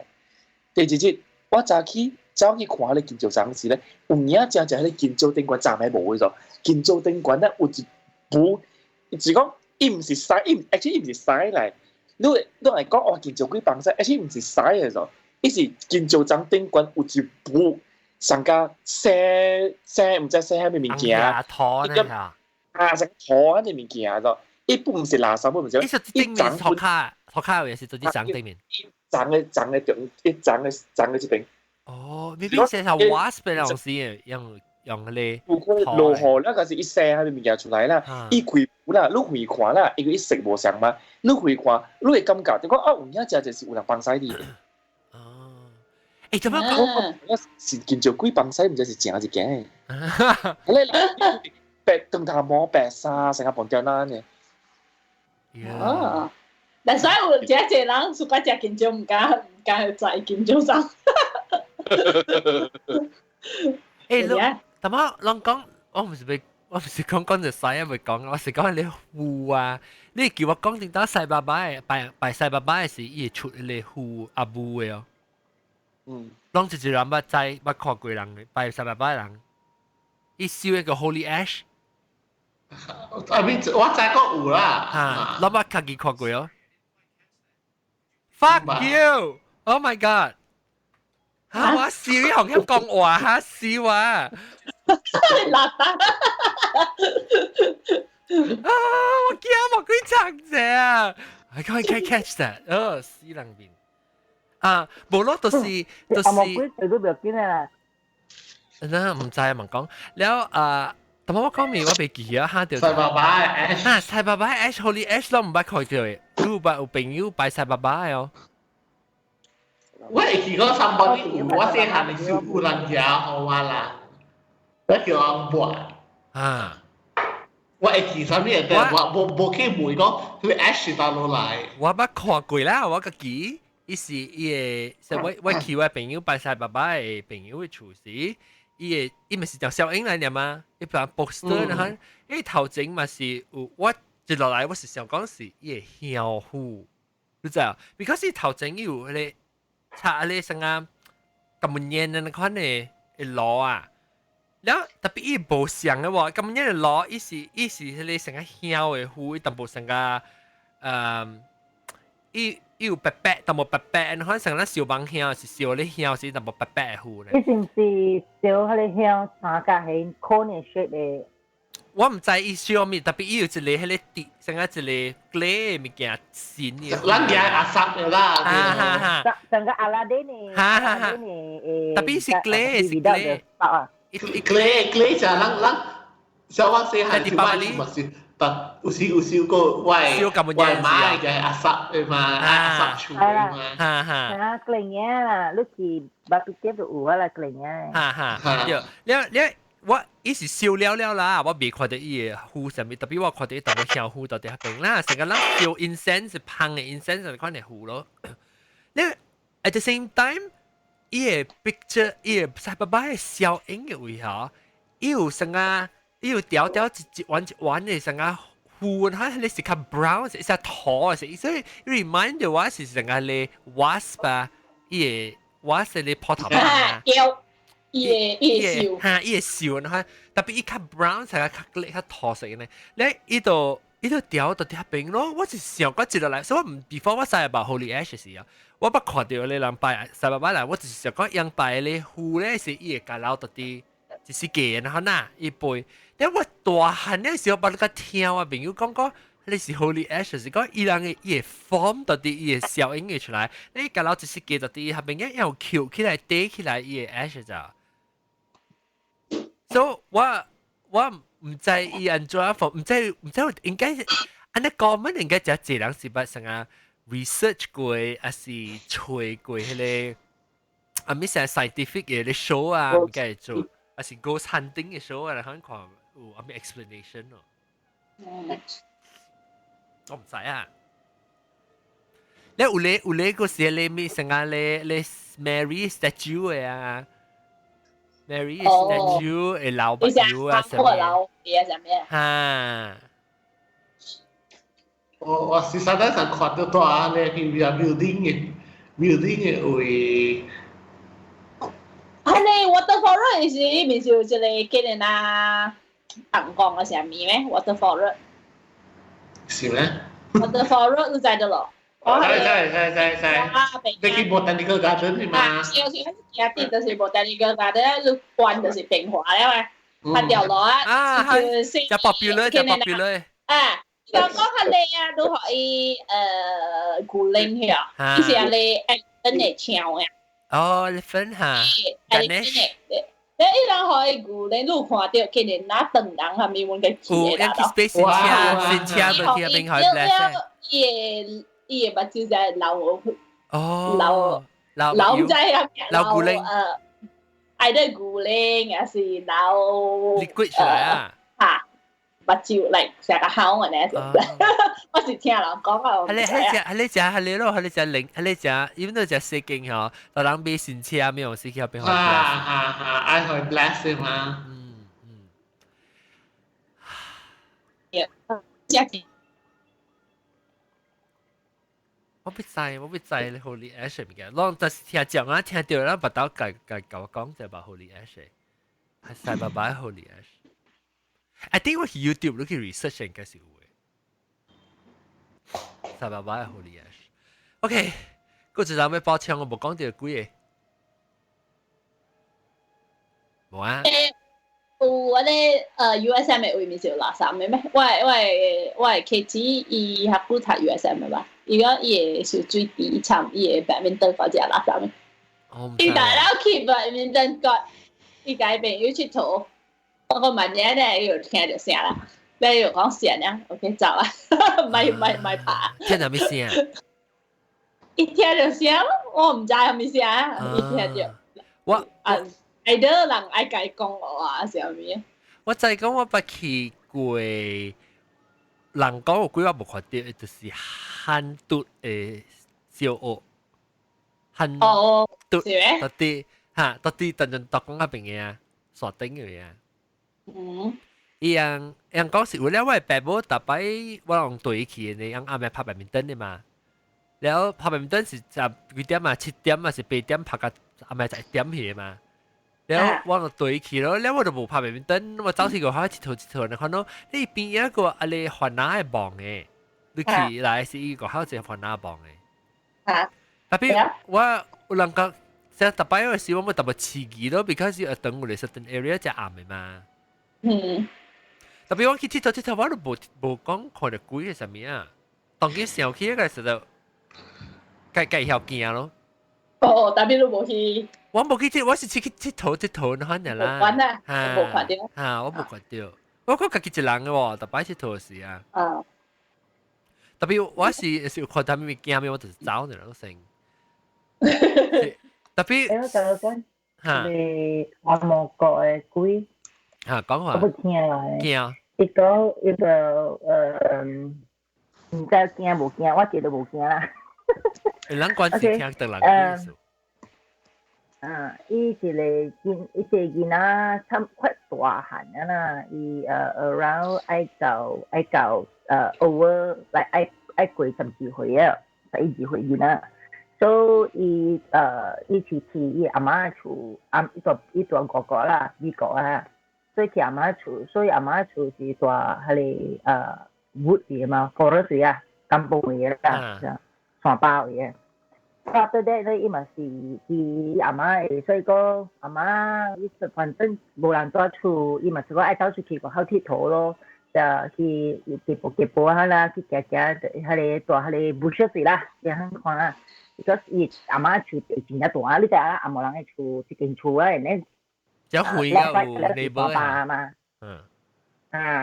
第二日，我走去看迄個金蕉장時咧，有影正迄個金蕉頂管站喺無嘅咗。金蕉頂管咧有一部，是講伊毋是曬，伊毋是曬嚟。你來講哦，金蕉鬼幫曬，而且毋是曬嘅咗。伊是金蕉장頂管有一部，上加寫毋知寫啥物物件。拖呢嚇。成拖呢物件咗。伊不毋是垃圾，唔是。伊是頂面拖卡也是做啲長頂面。長嘅一邊。哦，你邊寫下 wasp 嘅東西，用嗰啲。如果落雨啦，嗰時一寫下啲物件出來啦，伊開鋪啦，你開看啦，因為伊色無相嘛，你開看，你會感覺，你講有影只就是有人幫曬你。哦，誒，點樣講？我是見著鬼幫曬，唔知是正是假嘅。你白長頭毛白衫，成個笨雕男嘅。哦。但所以有一人暑假食金蕉，唔敢去摘金蕉장誒，但係人講，我唔是講就曬，唔係講，我是講你胡啊！你叫我講點解曬爸爸拜曬爸爸嘅時，伊會出嚟胡阿母嘅哦。人就人捌知捌看過人嘅拜曬爸爸嘅人，伊燒一個 Holy Ash。我知講有啦。嚇，我捌家己看過哦。Fuck you! Oh my god! 嚇我笑，你學咁講話嚇笑啊！我驚我鬼長者啊 ！I can't catch that！ 死人面啊！無咯，就是。阿莫鬼對都唔要緊啊！嗱，唔知啊，問講了但我講面我未記啊，嚇掉。曬爸爸嘅 Ash。嚇曬爸爸 Ash Holy Ash 都唔捌看到嘅，有朋友拜曬爸爸嘅哦。我會記講somebody有我細漢嘅時候有人家學我啦，我叫阿伯。啊！我會記啥物嘢？我無去問講佢 Ash 到落來。我捌看過啦，我個記，伊是伊個，我去我朋友拜曬爸爸嘅朋友嘅厝時。伊咪是條小英嚟嘅嘛，伊把 poster 然後伊頭前嘛是有我一落來我是想講是伊個香菇，你知啊 ？because 伊頭前有迄個插迄個什麼咁煙嘅款嘅螺啊，然後特別伊無像嘅喎，咁煙嘅螺伊是迄個什麼香嘅菇，伊淡薄什個伊有白白，但冇白白，然後成日燒棒香是燒咧香是淡薄白白嘅糊咧。你是唔是燒迄個香三角形 corner shape 嘅？我唔知伊燒咩，特別伊有一個迄個碟，成日一個 clay 物件線嘅。咱家阿薩嘅啦。哈，成個阿拉丁嘅。哈，特別是 clay 是 clay。clay 就咱小我細漢時我是。但有時個外買嘅阿薩嘅嘛，阿薩厝嘅嘛。啊，kelenya啦，你去巴比街度有啊啦kelenya。你我伊是燒了啦，我未看到伊嘅糊上面，特別我看到伊淡薄香糊到底喺邊啦，成個人燒 incense 香嘅 incense 就款嘅糊咯。你 at the same time，伊個 picture，伊個細爸爸嘅小影嘅位吼，伊有成啊，伊有條條一彎嘅成啊，糊嚇你是較 brown，是隻土嘅，所以 remind 我是成啊你 wasp 啊，伊個 wasp 你破頭啊，伊個笑，嚇伊個笑嚇，特別伊較 brown 成啊較叻較土色嘅呢，你伊度調到啲邊咯，我就想講接落來，所以我唔 before 我曬about Holy Ash 時啊。我捌看到你人拜三爸爸來，我就是想講樣拜咧，戶咧是伊個家老到啲，就是嘅人好呐，一輩。但我大漢咧時候，捌個聽我朋友講，你是 Holy Ash 是講伊人嘅伊個 form 到啲伊個效應嘅出來，你家老就是嘅到啲，後邊一又翹起來跌起來伊個 Ash 咋。所以我唔知伊安怎放，唔知應該安尼講乜應該就一人是捌成啊。research 過，還是吹過迄個啊，咪成 scientific 嘅啲 show 啊，唔該做，還是 ghost hunting 嘅 show 啊，可能有啊咩 explanation 咯。我唔知啊。你有咧個時你咪成啊你 Mary statue 嘅啊 ，Mary statue 嘅老朋友啊，什麼？嚇！我是實在上看到大咧，佢有 building 嘅位。係你 waterfall road 是咪是有一個叫人啊東港嘅啥物咩 ？waterfall road 是咩 ？waterfall road 你知道咯？係。你去 botanical garden 係嘛？有時行啲就是 botanical garden，你關就是平滑咧喂，拍掉落啊，就 popular。啊。就講下你啊，都可以古靈去啊，以前你真係唱嘅。哦，你分下。係真嘅。你依兩可以古靈，你看到佢哋拿燈籠下面揾個字嚟啦。哇！新車嗰啲邊可以 bless？伊個目睭就係流。哦。流仔啊！流古靈。係都古靈，還是流。liquid 出來啊！嚇。目睭嚟成個口嘅咧，我是聽人講啊。係你咯，係你只零，係你只，因為只四徑嗬，就人俾新車咩用司機邊可以 bless。愛可以 bless 嘛。我不知你 Holy Ash 嘅，我就是聽講啊，聽到啦，不到講就把 Holy Ash，係晒拜拜 Holy Ash。I think 我去 YouTube 都可以 research 應該是會。晒拜拜 Holy Ash。OK， 嗰陣有咩抱歉我冇講到幾嘢。冇啊。我咧USM 嘅位面是有垃圾嘅咩？我係開始伊合股睇 USM 嘅吧。而家伊係是最低層，伊係badminton嗰隻垃圾嘅。伊大佬 keep badminton 個，伊改變要出圖。我個問嘢咧要聽到聲啦，你要講聲咧 ，OK 走啊，唔係爬。聽到咩聲啊？一聽到聲，我唔知係咩聲啊，一聽到。我係得人愛解講我啊，上面。我就係講我不去過，人講有幾我冇看到，就是漢都嘅小學，漢都到啲嚇，到啲等陣讀講嗰邊嘅啊，鎖頂嘅啊。yang講是為了我係爸母特擺我用對去嘅，樣啱咪拍badminton嘅嘛。แล้ว拍badminton是就幾點啊？7點啊，是8點拍個啱咪就1點去嘅嘛。แล้ว我用對去咯，แล้ว我就冇拍badminton，我早時個開一頭，你看到你邊一個阿你環拿係磅嘅，你去來是一個好似環拿磅嘅。特別我能夠成日特擺嘅時，我冇特別刺激咯 ，because 要等我哋 certain area 就啱嘅嘛。特別我去佚佗，我都冇講看到鬼係什麼啊？當佢上去嗰時就計曉驚咯。哦，特別都冇去。我冇去我是去佚佗可能啦。玩啊，冇看到。嚇，我冇看到。我講自己一人嘅喎，特擺佚佗時啊。特別我是看到咩驚咩，我就是走呢，都成。特別。我就講你阿莫國嘅鬼。嚇，講話。我不聽啦。驚。一個唔知驚冇驚，我覺得冇驚啦。人關係聽得人意思。伊一个囡仔差快大汉啊啦，伊around 爱到over 来爱过12岁啊，11岁囡仔。所以伊是去伊阿媽厝，伊大哥哥啦，美國啊，所以去阿媽厝，所以阿媽厝是大迄個wood 嘅嘛，forest 啊，甘榜嘅啦，山包嘅。After that 咧，伊嘛是伊阿媽嘅，所以講阿媽伊反正無人做厝，伊嘛是講愛走出去個好佚佗咯，就去結步下啦，去行迄個大迄個 bushes 啦，也很看啦。because 伊阿媽厝地真正大，你知影阿某人嘅厝一間厝啊，呢只會有 neighbor 嘛，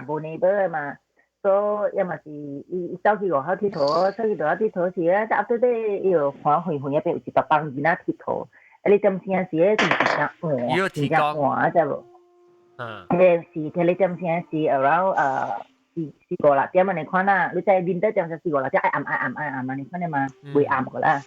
無 neighbor 嘛，所以因為是伊走去外口佚佗，走去外口佚佗時咧，即後頭咧伊又看遠遠一邊有一大幫囡仔佚佗，你點聲時咧就真正換，真正換知無？誒是睇你點聲是 around 四個啦，點樣你看啦？你在面對點就四個啦，即係暗啊，你看你嘛會暗個啦。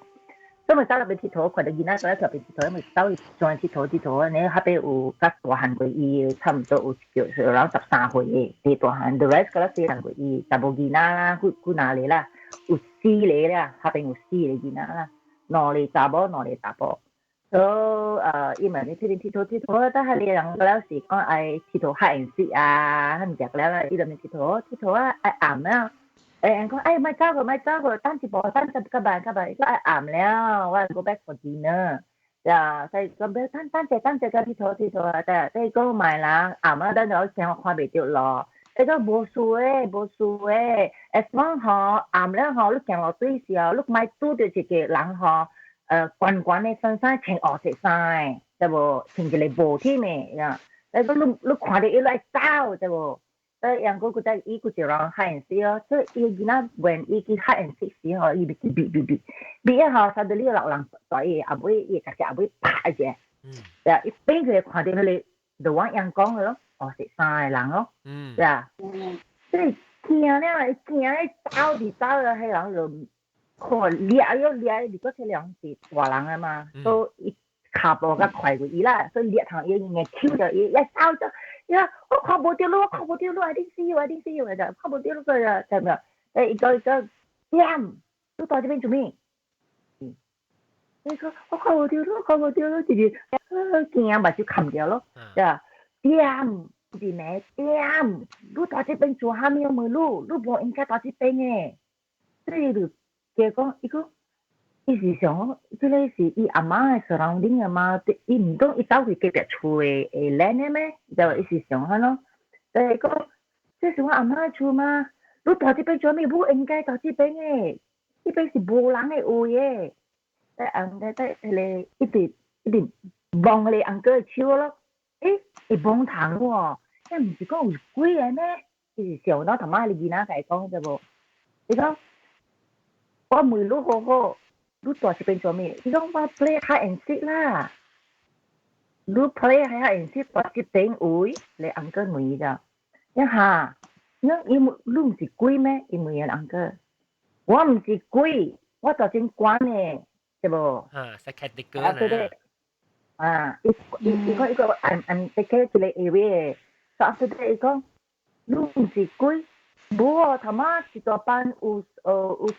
所以咪走入去佚佗，佢哋囡仔走入去佚佗，因為走去再佚佗啊！你下邊有較大漢過伊，差唔多有around 13歲嘅，最大漢。The rest 嗰啲細漢過伊，就無囡仔啦，佢哪裡啦？有4個啦，下邊有4個囡仔啦，2個查某，2個查甫。所以因為你佚佗，但係你人嗰陣時講愛佚佗hide and seek啊，唔食啦，伊就咪佚佗啊，愛暗啦。人講咪走過，等一步，等個辦，個愛暗了，我 go back for dinner。呀，所以咁樣等個佚佗啊，但係講埋啦，暗啦，等咗成我看袂到咯。你講無事誒，as long 嗬暗了嗬，你行落對時候，你咪拄到一個人嗬。關嘅身衫穿黑色衫，對無？穿一個帽添嘅，呀！你看到伊來走，對無？所以人講覺得伊個就讓 hide and seek 咯，所以伊囡仔 when 伊去 hide and seek 時候，伊咪去避啊！嗬，實在呢個老人在伊阿妹伊夾隻阿妹拍一隻，呀！伊邊佢看到佢哋就往人講嘅咯，黑色衫嘅人咯，呀！所以驚咧，走就走啦，迄人就。看掠，如果這兩是大人啊嘛，所以腳步較快過伊啦，所以掠頭伊嘅手就伊一走咗，呀，我看無到路，I didn't see you，就看無到路個就咩？伊個點？你到這邊做咩？你講我看無到路，就是驚把就砍掉咯，對啊，點？是咩？點？你到這邊做下面有冇路？你唔應該到這邊嘅，所以就。結果伊是想，即個是伊阿媽嘅 surrounding 啊嘛，伊唔通伊走去隔壁厝嘅land嘅咩？就伊是想下咯。但係講，這是我阿媽嘅厝嘛，你到這邊做咩？唔應該到這邊嘅，呢邊是無人嘅位嘅。但一直望你阿哥嘅手咯，會望頭喎，即唔是講有鬼嘅咩？伊是想到同媽你囡仔講啫噃，你講。我問你好，你到這邊做咩？你講我 play hide and seek 啦，你 play hide and seek 到這邊位，你阿哥問咋？一下，你唔是鬼咩？伊問阿哥，我唔是鬼，我到這關嘅，對無？是 category 啦。伊講I'm take care 這個 area，所以 after that 伊講，你唔是鬼。無啊，頭媽一大班有4個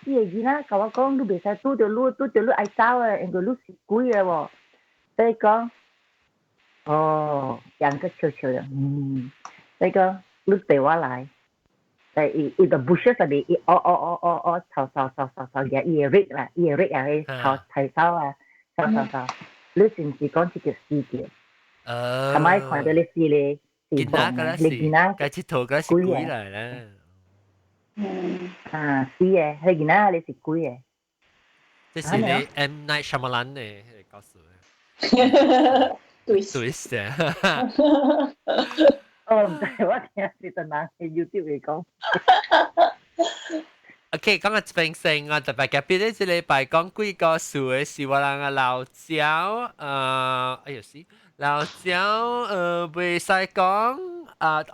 囡仔，甲我講你袂使拄着你愛走誒，因為你是鬼誒喎。所以講，兩個笑笑嘅，所以講你陪我來，伊個 bushes 入面，伊掃，伊會 rig 啦，伊會 rig 啊，掃睇掃啊，掃，你是唔是講這個死嘅？頭媽看到你死咧，囡仔嗰個是，嗰隻頭嗰個是鬼嚟啦。是嘅，佢囡仔你是鬼嘅。這是你 M Night Shyamalan 嘅告訴我。對嘅。唔知我聽是特難喺 YouTube 嚟講。OK，講個平成我特別特別咧，這禮拜講幾個數嘅是我人嘅老鳥，老鳥袂使講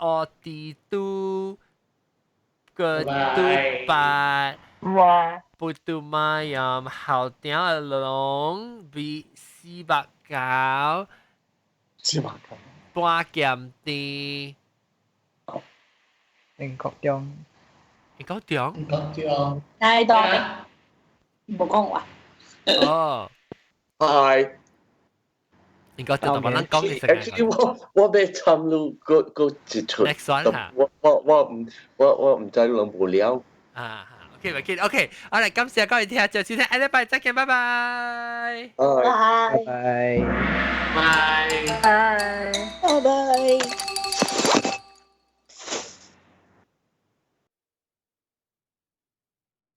我哋都。個都八哇！不杜媽又後頂嘅龍比四百九，半減啲。英國中，英國中，係當冇講話。哦，係。應該就同我哋講嘅 Actually，我未參與嗰一出。 Next one 嚇。我唔知兩無聊。OK，我哋今次講完聽下就先聽，下禮拜再見，拜拜。拜。